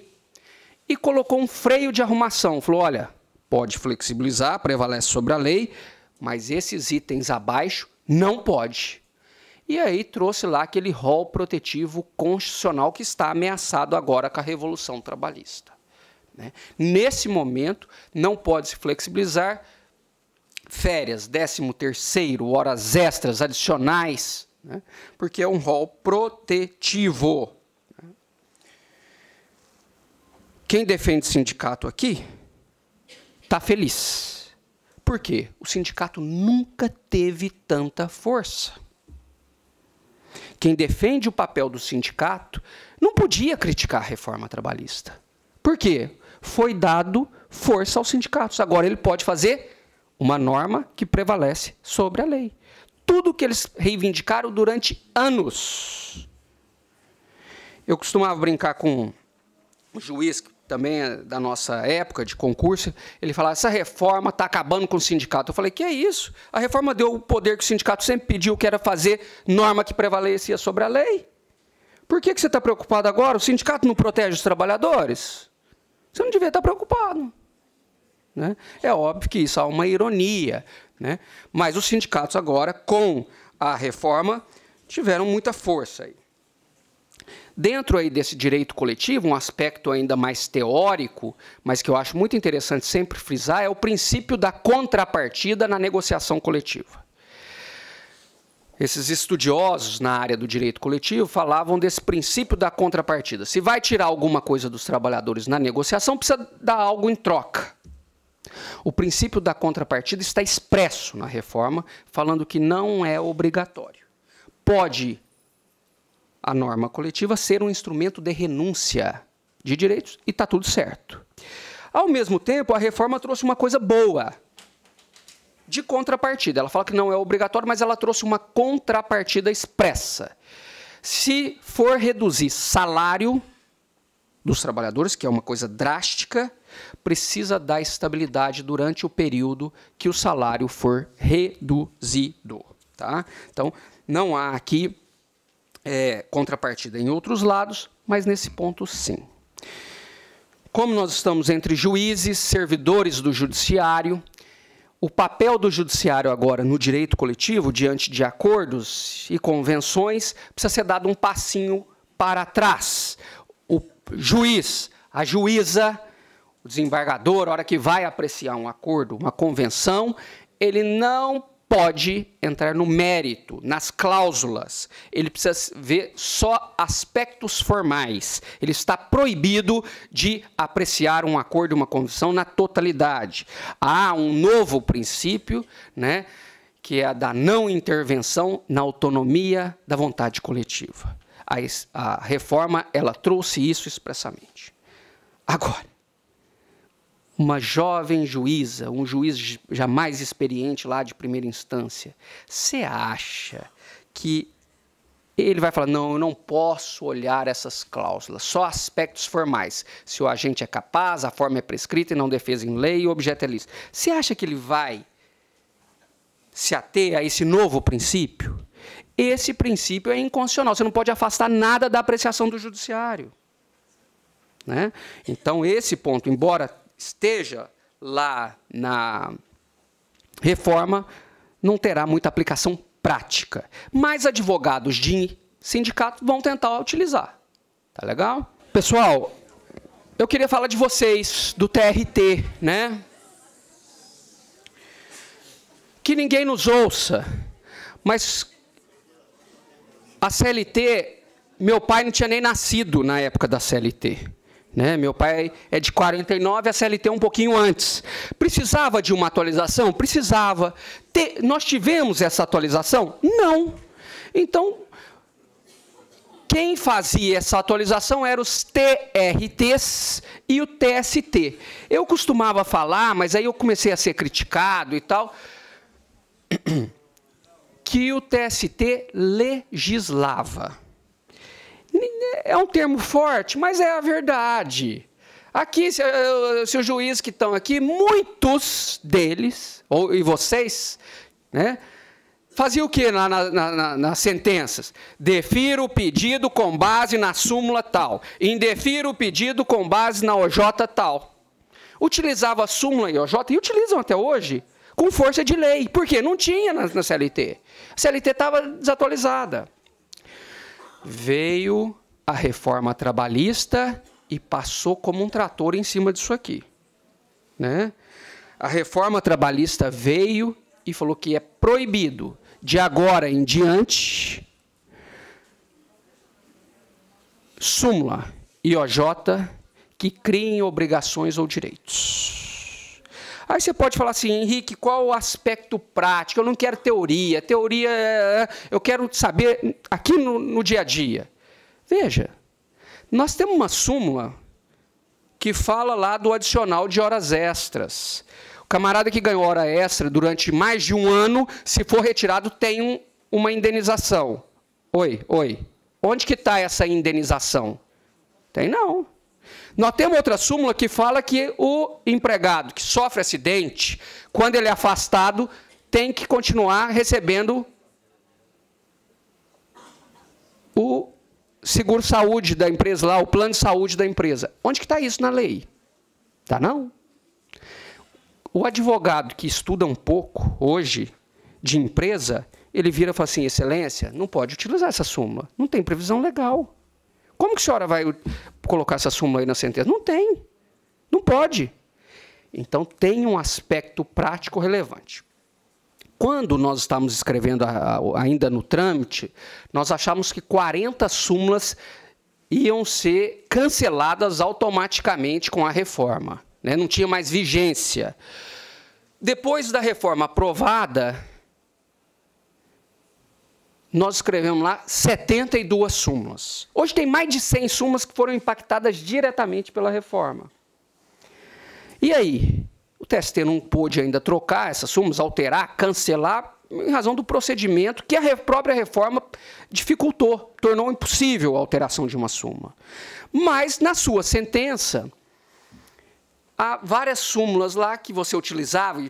e colocou um freio de arrumação. Falou: olha, pode flexibilizar, prevalece sobre a lei, mas esses itens abaixo não pode. E aí trouxe lá aquele rol protetivo constitucional que está ameaçado agora com a Revolução Trabalhista. Né? Nesse momento, não pode se flexibilizar férias, 13º, horas extras, adicionais, né? Porque é um rol protetivo. Quem defende sindicato aqui está feliz. Por quê? O sindicato nunca teve tanta força. Quem defende o papel do sindicato não podia criticar a reforma trabalhista. Por quê? Foi dado força aos sindicatos. Agora ele pode fazer uma norma que prevalece sobre a lei. Tudo que eles reivindicaram durante anos. Eu costumava brincar com um juiz que também é da nossa época de concurso, ele falava: essa reforma está acabando com o sindicato. Eu falei: que é isso? A reforma deu o poder que o sindicato sempre pediu, que era fazer norma que prevalecia sobre a lei. Por que você está preocupado agora? O sindicato não protege os trabalhadores? Você não devia estar preocupado. Né? É óbvio que isso há uma ironia, né? Mas os sindicatos agora, com a reforma, tiveram muita força aí. Dentro aí desse direito coletivo, um aspecto ainda mais teórico, mas que eu acho muito interessante sempre frisar, é o princípio da contrapartida na negociação coletiva. Esses estudiosos na área do direito coletivo falavam desse princípio da contrapartida. Se vai tirar alguma coisa dos trabalhadores na negociação, precisa dar algo em troca. O princípio da contrapartida está expresso na reforma, falando que não é obrigatório. Pode a norma coletiva ser um instrumento de renúncia de direitos e está tudo certo. Ao mesmo tempo, a reforma trouxe uma coisa boa de contrapartida. Ela fala que não é obrigatório, mas ela trouxe uma contrapartida expressa. Se for reduzir salário dos trabalhadores, que é uma coisa drástica, precisa dar estabilidade durante o período que o salário for reduzido. Tá? Então, não há aqui contrapartida em outros lados, mas nesse ponto sim. Como nós estamos entre juízes, servidores do judiciário, o papel do judiciário agora no direito coletivo, diante de acordos e convenções, precisa ser dado um passinho para trás. O juiz, a juíza, o desembargador, a hora que vai apreciar um acordo, uma convenção, ele não pode entrar no mérito, nas cláusulas. Ele precisa ver só aspectos formais. Ele está proibido de apreciar um acordo, uma convenção na totalidade. Há um novo princípio, né, que é a da não intervenção na autonomia da vontade coletiva. A reforma, ela trouxe isso expressamente. Agora, uma jovem juíza, um juiz já mais experiente lá de primeira instância, você acha que ele vai falar, não, eu não posso olhar essas cláusulas, só aspectos formais. Se o agente é capaz, a forma é prescrita e não defesa em lei e o objeto é lícito. Você acha que ele vai se ater a esse novo princípio? Esse princípio é inconstitucional. Você não pode afastar nada da apreciação do judiciário, né? Então, esse ponto, embora esteja lá na reforma, não terá muita aplicação prática. Mas advogados de sindicato vão tentar utilizar. Tá legal? Pessoal, eu queria falar de vocês, do TRT, né? Que ninguém nos ouça, mas a CLT, meu pai não tinha nem nascido na época da CLT. Né? Meu pai é de 49, a CLT um pouquinho antes. Precisava de uma atualização? Precisava. Nós tivemos essa atualização? Não. Então, quem fazia essa atualização eram os TRTs e o TST. Eu costumava falar, mas aí eu comecei a ser criticado e tal, que o TST legislava. É um termo forte, mas é a verdade. Aqui, se os juízes que estão aqui, muitos deles, e vocês, né, faziam o quê nas sentenças? Defiro o pedido com base na súmula tal. Indefiro o pedido com base na OJ tal. Utilizava a súmula e OJ, e utilizam até hoje, com força de lei. Por quê? Não tinha na CLT. A CLT estava desatualizada. Veio a reforma trabalhista e passou como um trator em cima disso aqui, né? A reforma trabalhista veio e falou que é proibido, de agora em diante, súmula e OJ que criem obrigações ou direitos. Aí você pode falar assim, Henrique, qual o aspecto prático? Eu não quero teoria. Teoria, eu quero saber aqui no dia a dia. Veja, nós temos uma súmula que fala lá do adicional de horas extras. O camarada que ganhou hora extra durante mais de um ano, se for retirado, tem uma indenização. Oi. Onde que está essa indenização? Tem não. Nós temos outra súmula que fala que o empregado que sofre acidente, quando ele é afastado, tem que continuar recebendo o seguro-saúde da empresa lá, o plano de saúde da empresa. Onde que está isso na lei? Está não. O advogado que estuda um pouco, hoje, de empresa, ele vira e fala assim, excelência, não pode utilizar essa súmula. Não tem previsão legal. Como que a senhora vai colocar essa súmula aí na sentença? Não tem. Não pode. Então, tem um aspecto prático relevante. Quando nós estávamos escrevendo ainda no trâmite, nós achamos que 40 súmulas iam ser canceladas automaticamente com a reforma, né? Não tinha mais vigência. Depois da reforma aprovada, nós escrevemos lá 72 súmulas. Hoje tem mais de 100 súmulas que foram impactadas diretamente pela reforma. E aí? O TST não pôde ainda trocar essas súmulas, alterar, cancelar, em razão do procedimento que a própria reforma dificultou, tornou impossível a alteração de uma súmula. Mas, na sua sentença, há várias súmulas lá que você utilizava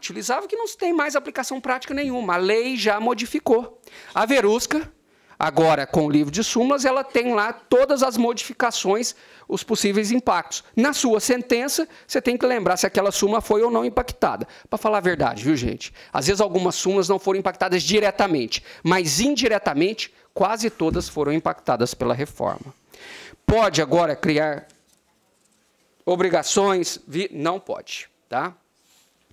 que não tem mais aplicação prática nenhuma. A lei já modificou. A Verusca, agora com o livro de súmulas, ela tem lá todas as modificações, os possíveis impactos. Na sua sentença, você tem que lembrar se aquela súmula foi ou não impactada. Para falar a verdade, viu, gente? Às vezes algumas súmulas não foram impactadas diretamente, mas indiretamente, quase todas foram impactadas pela reforma. Pode agora criar obrigações? Não pode. Tá?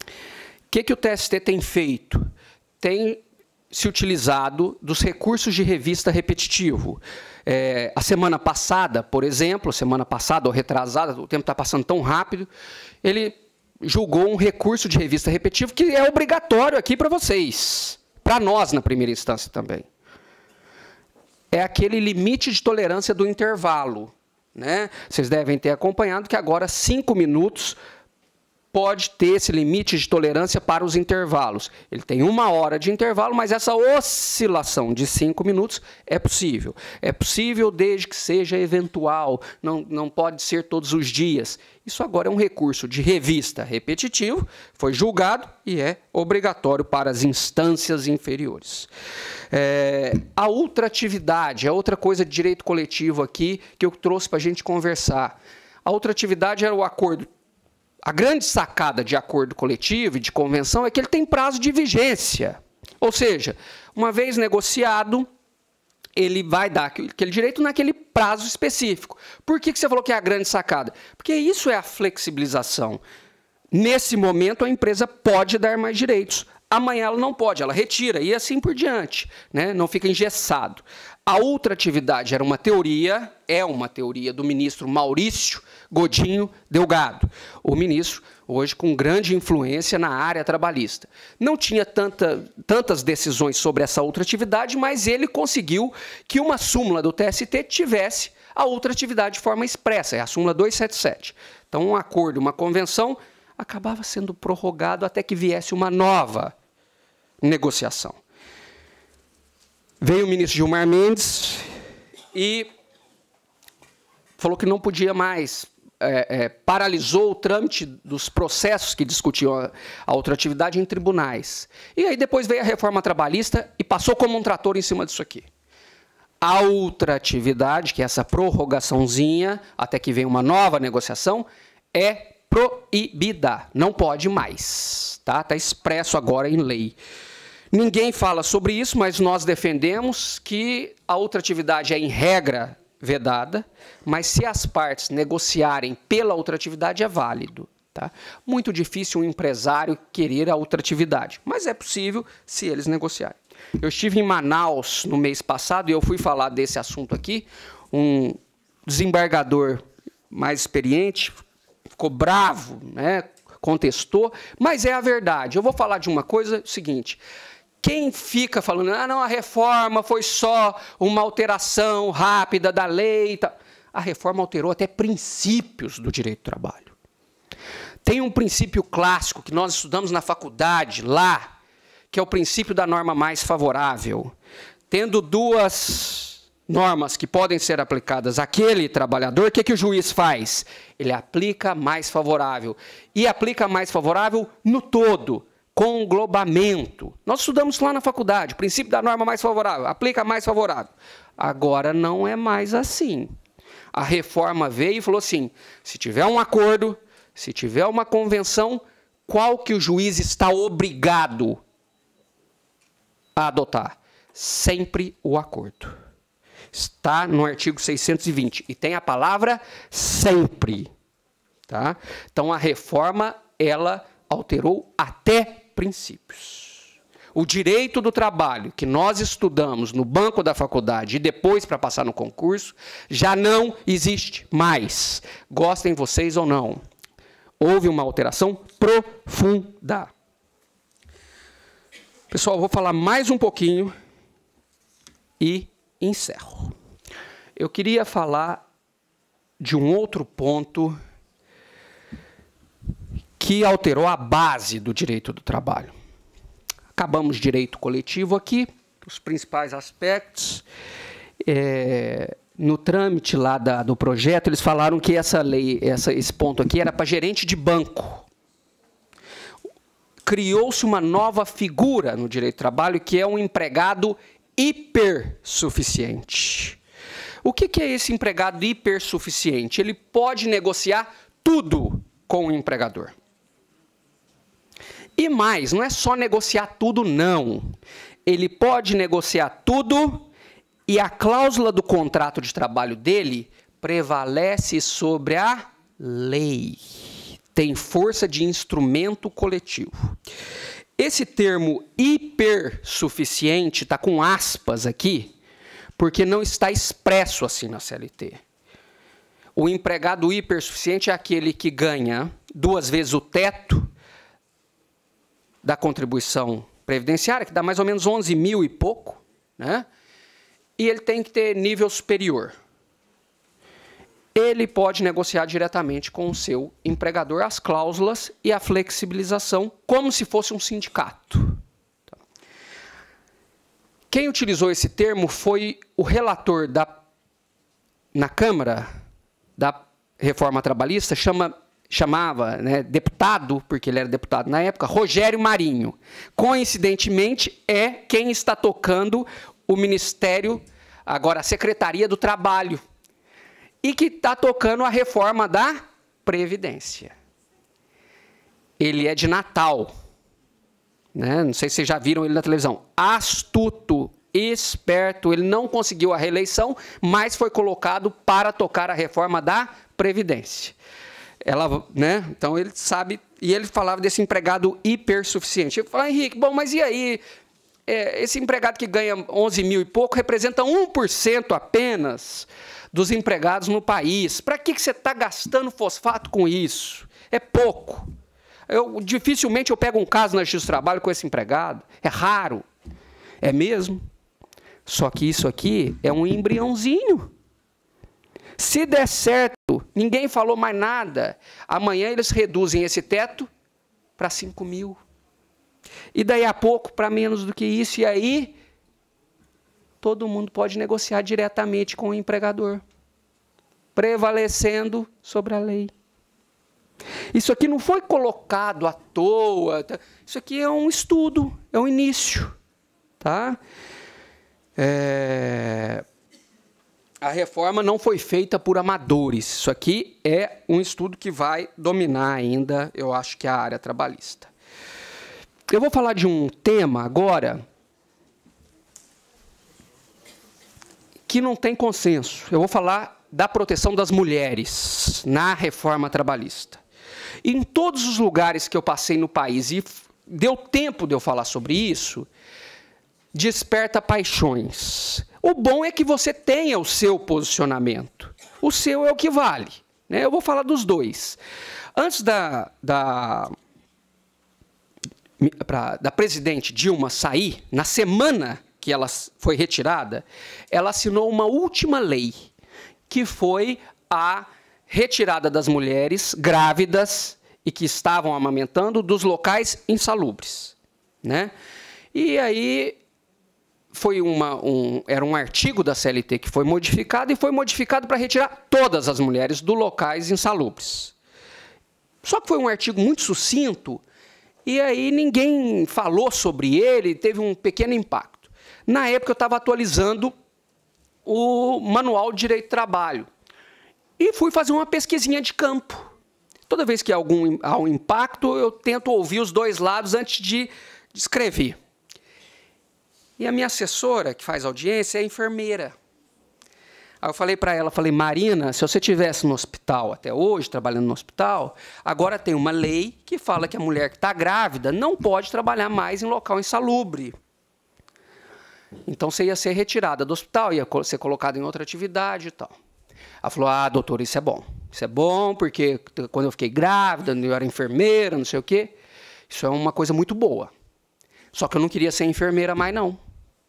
O que o TST tem feito? Tem se utilizado dos recursos de revista repetitivo. A semana passada, por exemplo, semana passada ou retrasada, o tempo está passando tão rápido, ele julgou um recurso de revista repetitivo que é obrigatório aqui para vocês, para nós na primeira instância também. É aquele limite de tolerância do intervalo, né? Vocês devem ter acompanhado que agora 5 minutos pode ter esse limite de tolerância para os intervalos. Ele tem 1 hora de intervalo, mas essa oscilação de 5 minutos é possível. É possível desde que seja eventual, não pode ser todos os dias. Isso agora é um recurso de revista repetitivo, foi julgado e é obrigatório para as instâncias inferiores. A ultratividade é outra coisa de direito coletivo aqui que eu trouxe para a gente conversar. A ultratividade era o acordo. A grande sacada de acordo coletivo e de convenção é que ele tem prazo de vigência. Ou seja, uma vez negociado, ele vai dar aquele direito naquele prazo específico. Por que você falou que é a grande sacada? Porque isso é a flexibilização. Nesse momento, a empresa pode dar mais direitos. Amanhã ela não pode, ela retira e assim por diante, né? Não fica engessado. A ultratividade era uma teoria, é uma teoria do ministro Maurício Godinho Delgado, o ministro hoje com grande influência na área trabalhista. Não tinha tantas decisões sobre essa ultratividade, mas ele conseguiu que uma súmula do TST tivesse a ultratividade de forma expressa, é a súmula 277. Então, um acordo, uma convenção, acabava sendo prorrogado até que viesse uma nova negociação. Veio o ministro Gilmar Mendes e falou que não podia mais, paralisou o trâmite dos processos que discutiam a ultratividade em tribunais. E aí depois veio a reforma trabalhista e passou como um trator em cima disso aqui. A ultratividade, que é essa prorrogaçãozinha, até que venha uma nova negociação, é proibida, não pode mais. Tá expresso agora em lei. Ninguém fala sobre isso, mas nós defendemos que a ultratividade é, em regra, vedada, mas se as partes negociarem pela ultratividade, é válido. Tá? Muito difícil um empresário querer a ultratividade, mas é possível se eles negociarem. Eu estive em Manaus no mês passado e eu fui falar desse assunto aqui. Um desembargador mais experiente ficou bravo, né? Contestou, mas é a verdade. Eu vou falar de uma coisa, o seguinte: quem fica falando, não, a reforma foi só uma alteração rápida da lei, tá? A reforma alterou até princípios do direito do trabalho. Tem um princípio clássico que nós estudamos na faculdade, lá, que é o princípio da norma mais favorável. Tendo duas normas que podem ser aplicadas àquele trabalhador, o que o juiz faz? Ele aplica mais favorável. E aplica mais favorável no todo, com englobamento. Nós estudamos lá na faculdade, o princípio da norma mais favorável, aplica mais favorável. Agora não é mais assim. A reforma veio e falou assim, se tiver um acordo, se tiver uma convenção, qual que o juiz está obrigado a adotar? Sempre o acordo. Está no artigo 620 e tem a palavra sempre. Tá? Então, a reforma, ela alterou até princípios. O direito do trabalho que nós estudamos no banco da faculdade e depois para passar no concurso, já não existe mais. Gostem vocês ou não. Houve uma alteração profunda. Pessoal, eu vou falar mais um pouquinho e encerro. Eu queria falar de um outro ponto que alterou a base do direito do trabalho. Acabamos direito coletivo aqui, os principais aspectos. No trâmite lá do projeto, eles falaram que essa lei, esse ponto aqui era para gerente de banco. Criou-se uma nova figura no direito do trabalho, que é um empregado hipersuficiente. O que é esse empregado hipersuficiente? Ele pode negociar tudo com o empregador. E mais, não é só negociar tudo, não. Ele pode negociar tudo e a cláusula do contrato de trabalho dele prevalece sobre a lei. Tem força de instrumento coletivo. Esse termo hipersuficiente está com aspas aqui, porque não está expresso assim na CLT. O empregado hipersuficiente é aquele que ganha 2 vezes o teto da contribuição previdenciária, que dá mais ou menos 11 mil e pouco, né? E ele tem que ter nível superior. ele pode negociar diretamente com o seu empregador as cláusulas e a flexibilização, como se fosse um sindicato. Quem utilizou esse termo foi o relator na Câmara da Reforma Trabalhista, chamava, né, deputado, porque ele era deputado na época, Rogério Marinho. Coincidentemente, é quem está tocando o Ministério, agora a Secretaria do Trabalho, e que está tocando a reforma da Previdência. Ele é de Natal, né? Não sei se vocês já viram ele na televisão. Astuto, esperto, ele não conseguiu a reeleição, mas foi colocado para tocar a reforma da Previdência. Né? Então, ele sabe, e ele falava desse empregado hipersuficiente. Eu falava, Henrique, bom, mas e aí? Esse empregado que ganha 11 mil e pouco representa 1% apenas dos empregados no país. Para que você está gastando fosfato com isso? É pouco. Dificilmente eu pego um caso na Justiça do Trabalho com esse empregado. É raro. É mesmo. Só que isso aqui é um embriãozinho. Se der certo, ninguém falou mais nada. Amanhã eles reduzem esse teto para 5 mil. E daí a pouco para menos do que isso. E aí, todo mundo pode negociar diretamente com o empregador, prevalecendo sobre a lei. Isso aqui não foi colocado à toa. Isso aqui é um estudo, é um início. Tá? A reforma não foi feita por amadores. Isso aqui é um estudo que vai dominar ainda, eu acho que a área trabalhista. Eu vou falar de um tema agora que não tem consenso. Eu vou falar da proteção das mulheres na reforma trabalhista. Em todos os lugares que eu passei no país, e deu tempo de eu falar sobre isso, desperta paixões. O bom é que você tenha o seu posicionamento. O seu é o que vale, né? Eu vou falar dos dois. Antes da presidente Dilma sair, na semana que ela foi retirada, ela assinou uma última lei, que foi a retirada das mulheres grávidas e que estavam amamentando dos locais insalubres, né? E aí era um artigo da CLT que foi modificado, e foi modificado para retirar todas as mulheres dos locais insalubres. Só que foi um artigo muito sucinto, e aí ninguém falou sobre ele, teve um pequeno impacto. Na época eu estava atualizando o Manual de Direito do Trabalho, e fui fazer uma pesquisinha de campo. Toda vez que há um impacto, eu tento ouvir os dois lados antes de escrever. E a minha assessora, que faz audiência, é enfermeira. Aí eu falei para ela, Marina, se você estivesse no hospital até hoje, trabalhando no hospital, agora tem uma lei que fala que a mulher que está grávida não pode trabalhar mais em local insalubre. Então, você ia ser retirada do hospital, ia ser colocada em outra atividade e tal. Ela falou, doutora, isso é bom. Isso é bom porque quando eu fiquei grávida, eu era enfermeira, não sei o quê. Isso é uma coisa muito boa. Só que eu não queria ser enfermeira mais, não.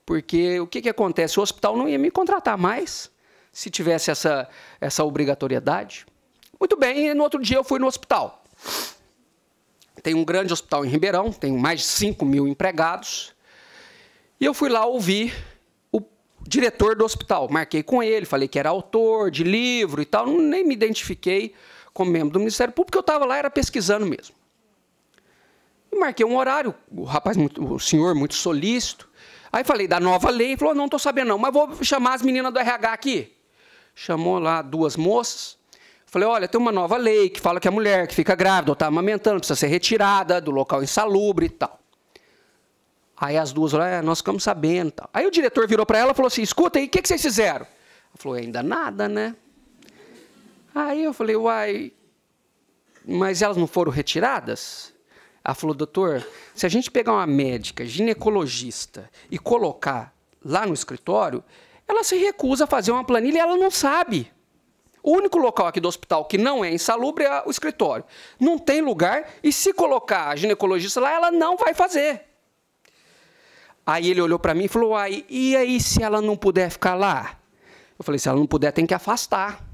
Porque o que acontece? O hospital não ia me contratar mais se tivesse essa obrigatoriedade. Muito bem, e no outro dia eu fui no hospital. Tem um grande hospital em Ribeirão, tem mais de 5 mil empregados. E eu fui lá ouvir o diretor do hospital. Marquei com ele, falei que era autor de livro e tal. Nem me identifiquei como membro do Ministério Público, porque eu estava lá, era pesquisando mesmo. E marquei um horário, o senhor muito solícito. Aí falei da nova lei, ele falou, não estou sabendo não, mas vou chamar as meninas do RH aqui. Chamou lá 2 moças. Falei, olha, tem uma nova lei que fala que a mulher que fica grávida ou está amamentando precisa ser retirada do local insalubre e tal. Aí as duas falaram, nós ficamos sabendo e tal. Aí o diretor virou para ela e falou assim, escuta aí, o que vocês fizeram? Ela falou, ainda nada, né? Aí eu falei, uai, mas elas não foram retiradas? Ela falou, doutor, se a gente pegar uma médica ginecologista e colocar lá no escritório, ela se recusa a fazer uma planilha e ela não sabe. O único local aqui do hospital que não é insalubre é o escritório. Não tem lugar, e se colocar a ginecologista lá, ela não vai fazer. Aí ele olhou para mim e falou, e aí se ela não puder ficar lá? Eu falei, se ela não puder, tem que afastar.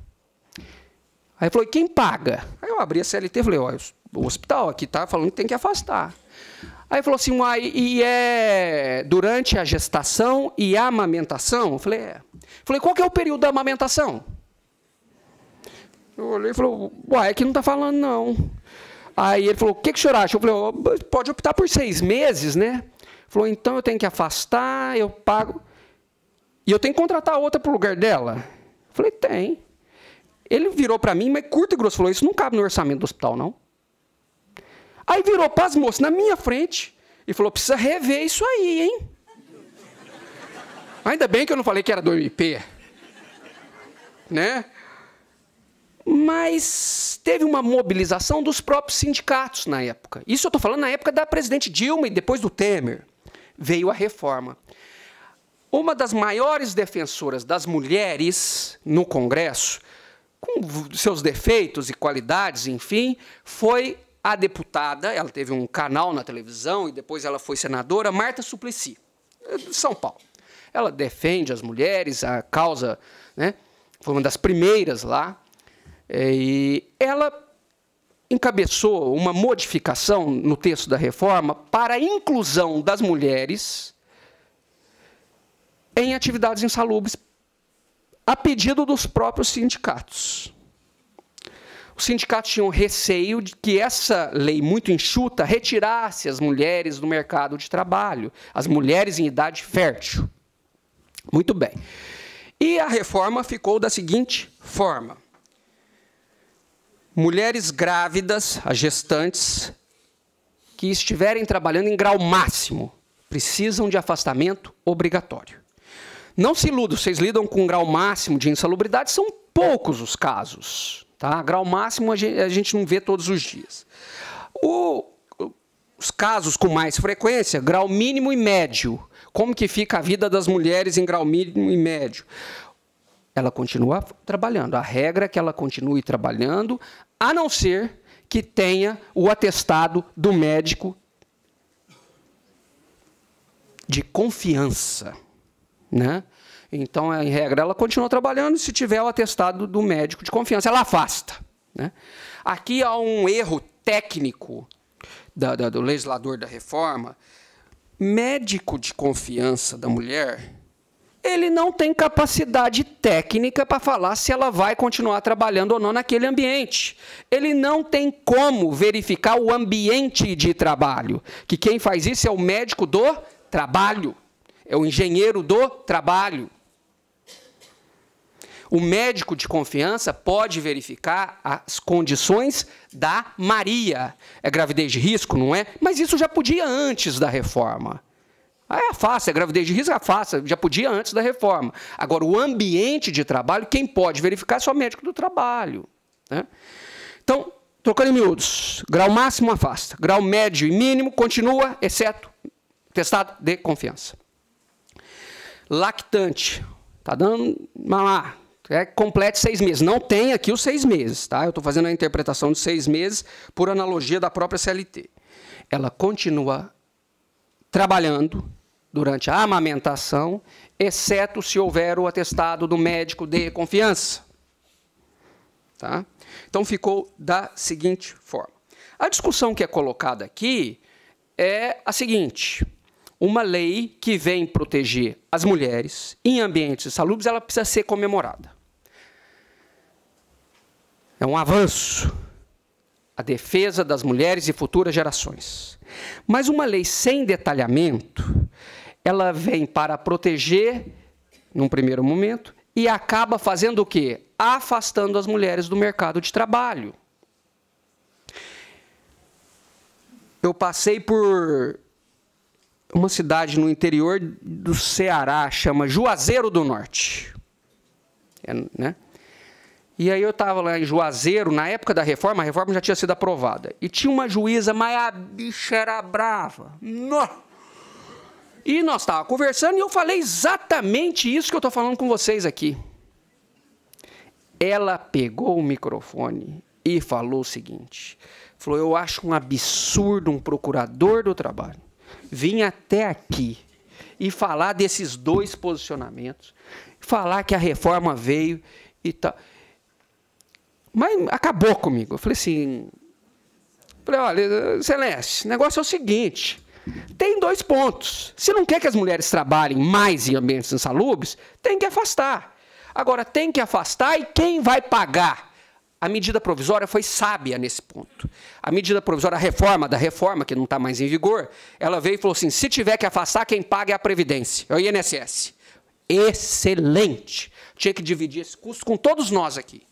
Aí falou, e quem paga? Aí eu abri a CLT e falei, ó, o hospital aqui está falando que tem que afastar. Aí falou assim, uai, e é durante a gestação e a amamentação? Eu falei, é. Falei, qual que é o período da amamentação? Eu olhei e falei, uai, aqui não está falando, não. Aí ele falou, o que o senhor acha? Eu falei, oh, pode optar por 6 meses, né? Ele falou, então eu tenho que afastar, eu pago. E eu tenho que contratar outra para o lugar dela? Eu falei, tem. Ele virou para mim, mas curto e grosso, falou, isso não cabe no orçamento do hospital, não. Aí virou para as moças na minha frente e falou, precisa rever isso aí, hein? Ainda bem que eu não falei que era do MP. Né? Mas teve uma mobilização dos próprios sindicatos na época. Isso eu estou falando na época da presidente Dilma e depois do Temer. Veio a reforma. Uma das maiores defensoras das mulheres no Congresso, com seus defeitos e qualidades, enfim, foi a deputada, ela teve um canal na televisão e depois ela foi senadora, Marta Suplicy, de São Paulo. Ela defende as mulheres, a causa, né, foi uma das primeiras lá, e ela encabeçou uma modificação no texto da reforma para a inclusão das mulheres em atividades insalubres, a pedido dos próprios sindicatos. Os sindicatos tinham receio de que essa lei muito enxuta retirasse as mulheres do mercado de trabalho, as mulheres em idade fértil. Muito bem. E a reforma ficou da seguinte forma. Mulheres grávidas, as gestantes, que estiverem trabalhando em grau máximo, precisam de afastamento obrigatório. Não se iludam, vocês lidam com grau máximo de insalubridade, são poucos os casos. Tá? Grau máximo a gente não vê todos os dias. Os casos com mais frequência, grau mínimo e médio. Como que fica a vida das mulheres em grau mínimo e médio? Ela continua trabalhando. A regra é que ela continue trabalhando, a não ser que tenha o atestado do médico de confiança. Né? Então, em regra, ela continua trabalhando, e se tiver o atestado do médico de confiança, ela afasta. Né? Aqui há um erro técnico do legislador da reforma. Médico de confiança da mulher, ele não tem capacidade técnica para falar se ela vai continuar trabalhando ou não naquele ambiente. Ele não tem como verificar o ambiente de trabalho, que quem faz isso é o médico do trabalho, é o engenheiro do trabalho. O médico de confiança pode verificar as condições da Maria. É gravidez de risco, não é? Mas isso já podia antes da reforma. É fácil, é gravidez de risco, é fácil, já podia antes da reforma. Agora, o ambiente de trabalho, quem pode verificar é só o médico do trabalho. Né? Então, trocando em miúdos, grau máximo afasta, grau médio e mínimo continua, exceto atestado de confiança. Lactante, está dando mamar. Complete 6 meses. Não tem aqui os 6 meses. Tá? Eu estou fazendo a interpretação de 6 meses por analogia da própria CLT. Ela continua trabalhando durante a amamentação, exceto se houver o atestado do médico de confiança. Tá? Então, ficou da seguinte forma. A discussão que é colocada aqui é a seguinte. Uma lei que vem proteger as mulheres em ambientes insalubres, ela precisa ser comemorada. É um avanço. A defesa das mulheres e futuras gerações. Mas uma lei sem detalhamento, ela vem para proteger, num primeiro momento, e acaba fazendo o quê? Afastando as mulheres do mercado de trabalho. Eu passei por uma cidade no interior do Ceará, chama Juazeiro do Norte. Né? E aí eu estava lá em Juazeiro, na época da reforma, a reforma já tinha sido aprovada. E tinha uma juíza, mas a bicha era brava. Não. E nós estávamos conversando e eu falei exatamente isso que eu estou falando com vocês aqui. Ela pegou o microfone e falou o seguinte. Falou, eu acho um absurdo um procurador do trabalho vir até aqui e falar desses 2 posicionamentos, falar que a reforma veio e tal. Mas acabou comigo. Eu falei assim, olha, Celeste, o negócio é o seguinte, tem 2 pontos. Se não quer que as mulheres trabalhem mais em ambientes insalubres, tem que afastar. Agora, tem que afastar e quem vai pagar? A medida provisória foi sábia nesse ponto. A medida provisória, a reforma da reforma, que não está mais em vigor, ela veio e falou assim, se tiver que afastar, quem paga é a Previdência, é o INSS. Excelente. Tinha que dividir esse custo com todos nós aqui.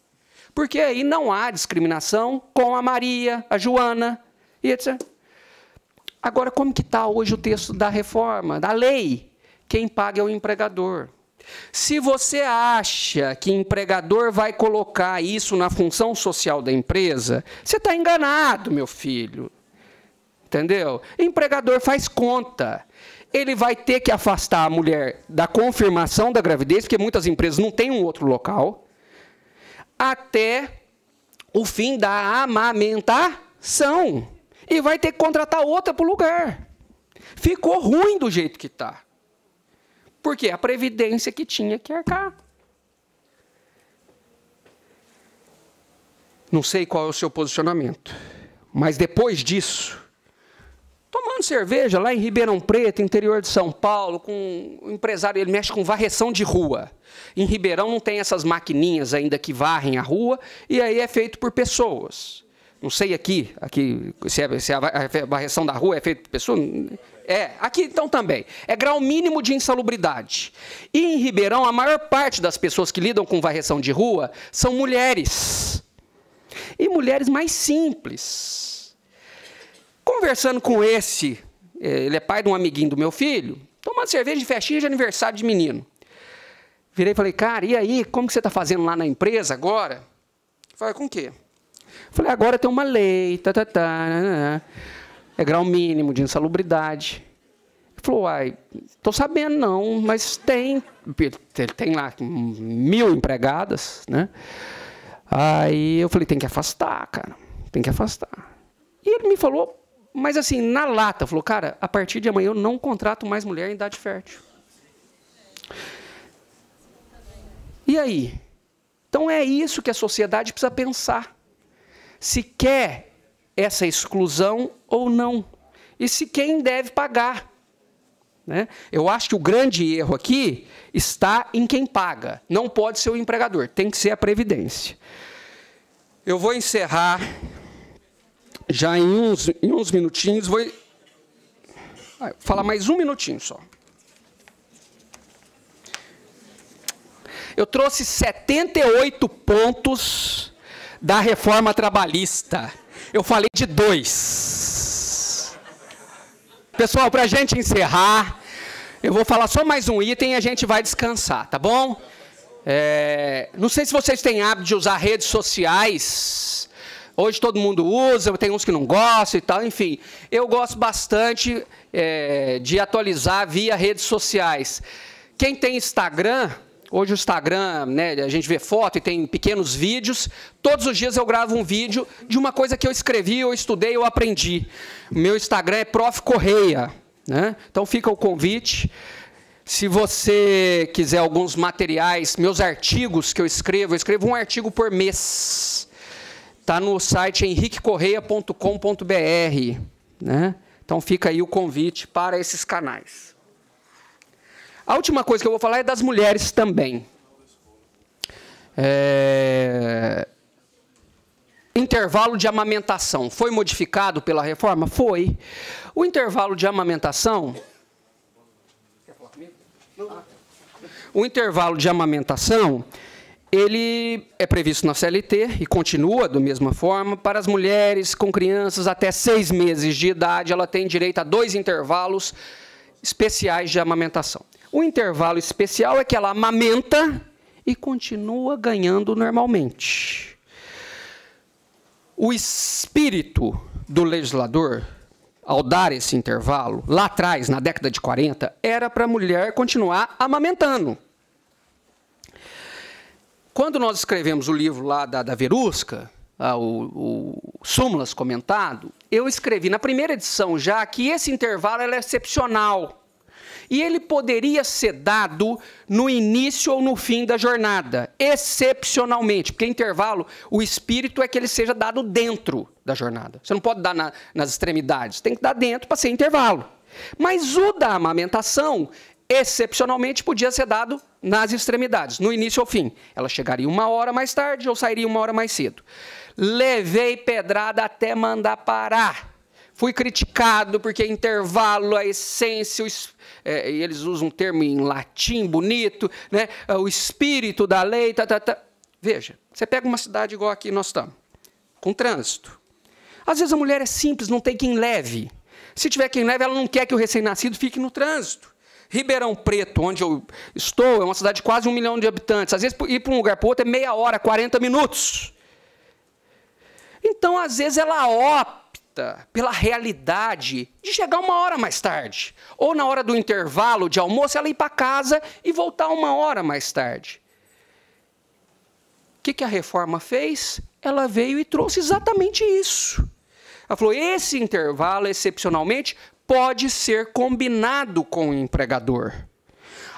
Porque aí não há discriminação com a Maria, a Joana, e etc. Agora, como que está hoje o texto da reforma, da lei? Quem paga é o empregador. Se você acha que empregador vai colocar isso na função social da empresa, você está enganado, meu filho. Entendeu? Empregador faz conta. Ele vai ter que afastar a mulher da confirmação da gravidez, porque muitas empresas não têm um outro local, até o fim da amamentação. E vai ter que contratar outra para o lugar. Ficou ruim do jeito que está. Porque a Previdência que tinha que arcar. Não sei qual é o seu posicionamento, mas depois disso, tomando cerveja lá em Ribeirão Preto, interior de São Paulo, com um empresário, ele mexe com varreção de rua. Em Ribeirão não tem essas maquininhas ainda que varrem a rua, e aí é feito por pessoas. Não sei aqui se a varreção da rua é feita por pessoas. Aqui então também. É grau mínimo de insalubridade. E em Ribeirão, a maior parte das pessoas que lidam com varreção de rua são mulheres. E mulheres mais simples. Conversando com ele é pai de um amiguinho do meu filho, tomando cerveja de festinha de aniversário de menino. Virei e falei, cara, e aí, como que você está fazendo lá na empresa agora? Falei, com o quê? Falei, agora tem uma lei, é grau mínimo de insalubridade. Ele falou, uai, estou sabendo não, mas tem lá 1000 empregadas, né? Aí eu falei, tem que afastar, cara, tem que afastar. E ele me falou, mas assim, na lata, falou, cara, a partir de amanhã eu não contrato mais mulher em idade fértil. E aí? Então é isso que a sociedade precisa pensar. Se quer essa exclusão ou não. E se quem deve pagar. Né? Eu acho que o grande erro aqui está em quem paga. Não pode ser o empregador, tem que ser a Previdência. Eu vou encerrar já em uns minutinhos. Vou falar mais um minutinho só. Eu trouxe 78 pontos da reforma trabalhista. Eu falei de 2. Pessoal, para a gente encerrar, eu vou falar só mais um item e a gente vai descansar, tá bom? Não sei se vocês têm hábito de usar redes sociais. Hoje todo mundo usa, tem uns que não gostam e tal, enfim. Eu gosto bastante de atualizar via redes sociais. Quem tem Instagram... Hoje o Instagram, né, a gente vê foto e tem pequenos vídeos. Todos os dias eu gravo um vídeo de uma coisa que eu escrevi, eu estudei, eu aprendi. O meu Instagram é Prof. Correia. Né? Então fica o convite. Se você quiser alguns materiais, meus artigos que eu escrevo um artigo por mês. Está no site henriquecorreia.com.br. Né? Então fica aí o convite para esses canais. A última coisa que eu vou falar é das mulheres também. Intervalo de amamentação. Foi modificado pela reforma? Foi. O intervalo de amamentação... Quer falar comigo? Não. O intervalo de amamentação, ele é previsto na CLT e continua da mesma forma. Para as mulheres com crianças até 6 meses de idade, ela tem direito a 2 intervalos especiais de amamentação. O intervalo especial é que ela amamenta e continua ganhando normalmente. O espírito do legislador, ao dar esse intervalo, lá atrás, na década de 40, era para a mulher continuar amamentando. Quando nós escrevemos o livro lá da Verusca, o Súmulas Comentado, eu escrevi na primeira edição já que esse intervalo era excepcional. E ele poderia ser dado no início ou no fim da jornada, excepcionalmente, porque intervalo, o espírito é que ele seja dado dentro da jornada. Você não pode dar nas extremidades, tem que dar dentro para ser intervalo. Mas o da amamentação, excepcionalmente, podia ser dado nas extremidades, no início ou fim. Ela chegaria 1 hora mais tarde ou sairia 1 hora mais cedo. Levei pedrada até mandar parar. Fui criticado porque intervalo, a essência, e eles usam um termo em latim bonito, né? O espírito da lei. Veja, você pega uma cidade igual aqui nós estamos, com trânsito. Às vezes a mulher é simples, não tem quem leve. Se tiver quem leve, ela não quer que o recém-nascido fique no trânsito. Ribeirão Preto, onde eu estou, é uma cidade de quase 1 milhão de habitantes. Às vezes, ir para um lugar para o outro é meia hora, 40 minutos. Então, às vezes, ela opta pela realidade de chegar 1 hora mais tarde. Ou, na hora do intervalo de almoço, ela ir para casa e voltar 1 hora mais tarde. O que a reforma fez? Ela veio e trouxe exatamente isso. Ela falou, esse intervalo, excepcionalmente, pode ser combinado com o empregador.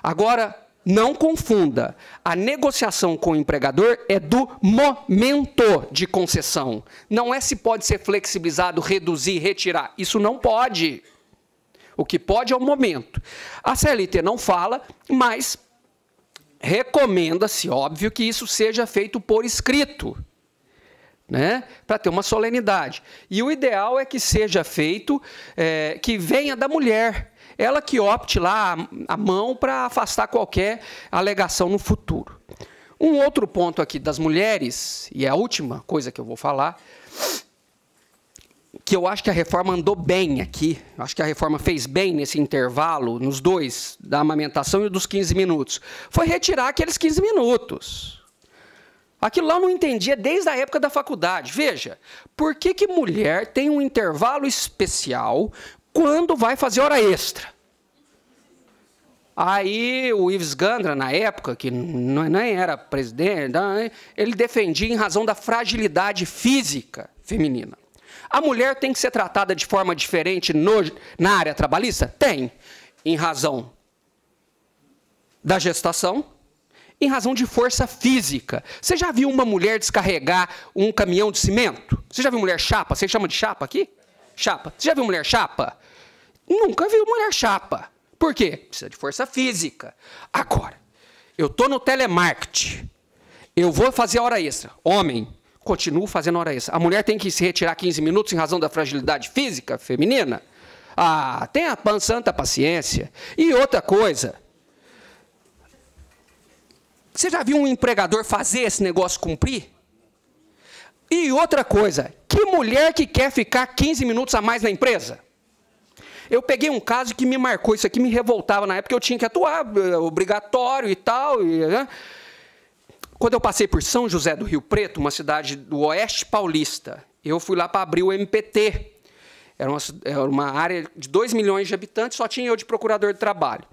Agora, não confunda, a negociação com o empregador é do momento de concessão. Não é se pode ser flexibilizado, reduzir, retirar. Isso não pode. O que pode é o momento. A CLT não fala, mas recomenda-se, óbvio, que isso seja feito por escrito, né, para ter uma solenidade. E o ideal é que seja feito, que venha da mulher, ela que opte lá a mão para afastar qualquer alegação no futuro. Um outro ponto aqui das mulheres, e é a última coisa que eu vou falar, que eu acho que a reforma andou bem aqui, eu acho que a reforma fez bem nesse intervalo, nos dois, da amamentação e dos 15 minutos, foi retirar aqueles 15 minutos. Aquilo lá eu não entendia desde a época da faculdade. Veja, por que mulher tem um intervalo especial quando vai fazer hora extra? Aí o Ives Gandra, na época, que nem era presidente, ele defendia em razão da fragilidade física feminina. A mulher tem que ser tratada de forma diferente na área trabalhista? Tem, em razão da gestação, em razão de força física. Você já viu uma mulher descarregar um caminhão de cimento? Você já viu mulher chapa? Você chama de chapa aqui? Chapa. Você já viu mulher chapa? Nunca viu mulher chapa. Por quê? Precisa de força física. Agora, eu estou no telemarketing, eu vou fazer hora extra. Homem, continuo fazendo hora extra. A mulher tem que se retirar 15 minutos em razão da fragilidade física feminina? Ah, tenha santa paciência. E outra coisa, você já viu um empregador fazer esse negócio cumprir? E outra coisa, que mulher que quer ficar 15 minutos a mais na empresa? Eu peguei um caso que me marcou, isso aqui me revoltava na época, eu tinha que atuar, obrigatório e tal. Né? Quando eu passei por São José do Rio Preto, uma cidade do Oeste Paulista, eu fui lá para abrir o MPT. Era uma área de 2 milhões de habitantes, só tinha eu de procurador de trabalho.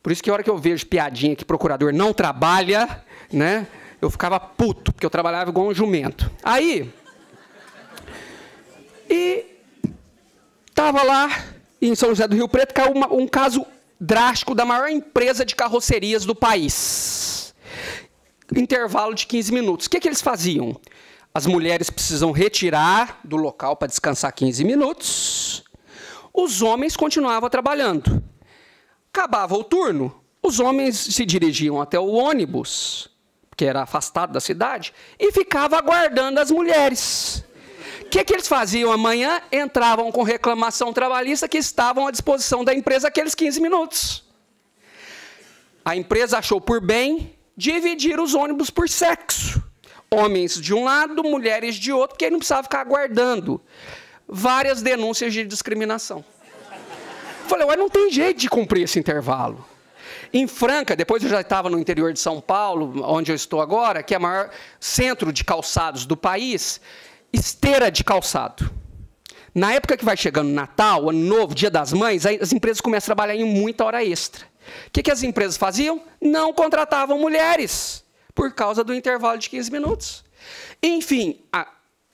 Por isso que a hora que eu vejo piadinha que procurador não trabalha, né, eu ficava puto, porque eu trabalhava igual um jumento. Aí, estava lá em São José do Rio Preto, caiu um caso drástico da maior empresa de carrocerias do país. Intervalo de 15 minutos. O que eles faziam? As mulheres precisam retirar do local para descansar 15 minutos. Os homens continuavam trabalhando. Acabava o turno, os homens se dirigiam até o ônibus, que era afastado da cidade, e ficavam aguardando as mulheres. O que eles faziam amanhã? Entravam com reclamação trabalhista que estavam à disposição da empresa aqueles 15 minutos. A empresa achou por bem dividir os ônibus por sexo. Homens de um lado, mulheres de outro, porque ele não precisava ficar aguardando. Várias denúncias de discriminação. Falei, ué, não tem jeito de cumprir esse intervalo. Em Franca, depois eu já estava no interior de São Paulo, onde eu estou agora, que é o maior centro de calçados do país, esteira de calçado. Na época que vai chegando Natal, Ano Novo, Dia das Mães, as empresas começam a trabalhar em muita hora extra. O que as empresas faziam? Não contratavam mulheres, por causa do intervalo de 15 minutos. Enfim,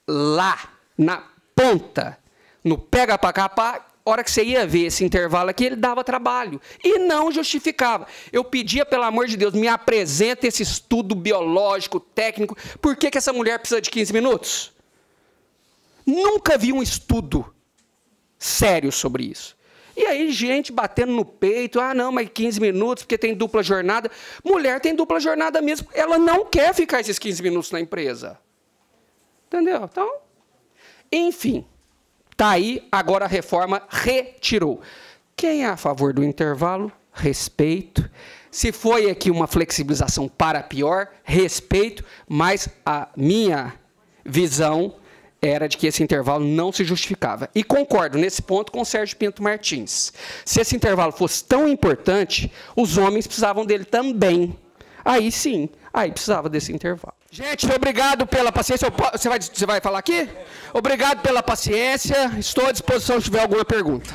lá, na ponta, no pega para capar, A hora que você ia ver esse intervalo aqui, ele dava trabalho. E não justificava. Eu pedia, pelo amor de Deus, me apresenta esse estudo biológico, técnico. Por que essa mulher precisa de 15 minutos? Nunca vi um estudo sério sobre isso. E aí, gente batendo no peito, ah, não, mas 15 minutos, porque tem dupla jornada. Mulher tem dupla jornada mesmo. Ela não quer ficar esses 15 minutos na empresa. Entendeu? Então, enfim. Está aí, agora a reforma retirou. Quem é a favor do intervalo? Respeito. Se foi aqui uma flexibilização para pior, respeito, mas a minha visão era de que esse intervalo não se justificava. E concordo nesse ponto com o Sérgio Pinto Martins. Se esse intervalo fosse tão importante, os homens precisavam dele também. Aí sim, aí precisava desse intervalo. Gente, obrigado pela paciência. Você vai falar aqui? Obrigado pela paciência. Estou à disposição se tiver alguma pergunta.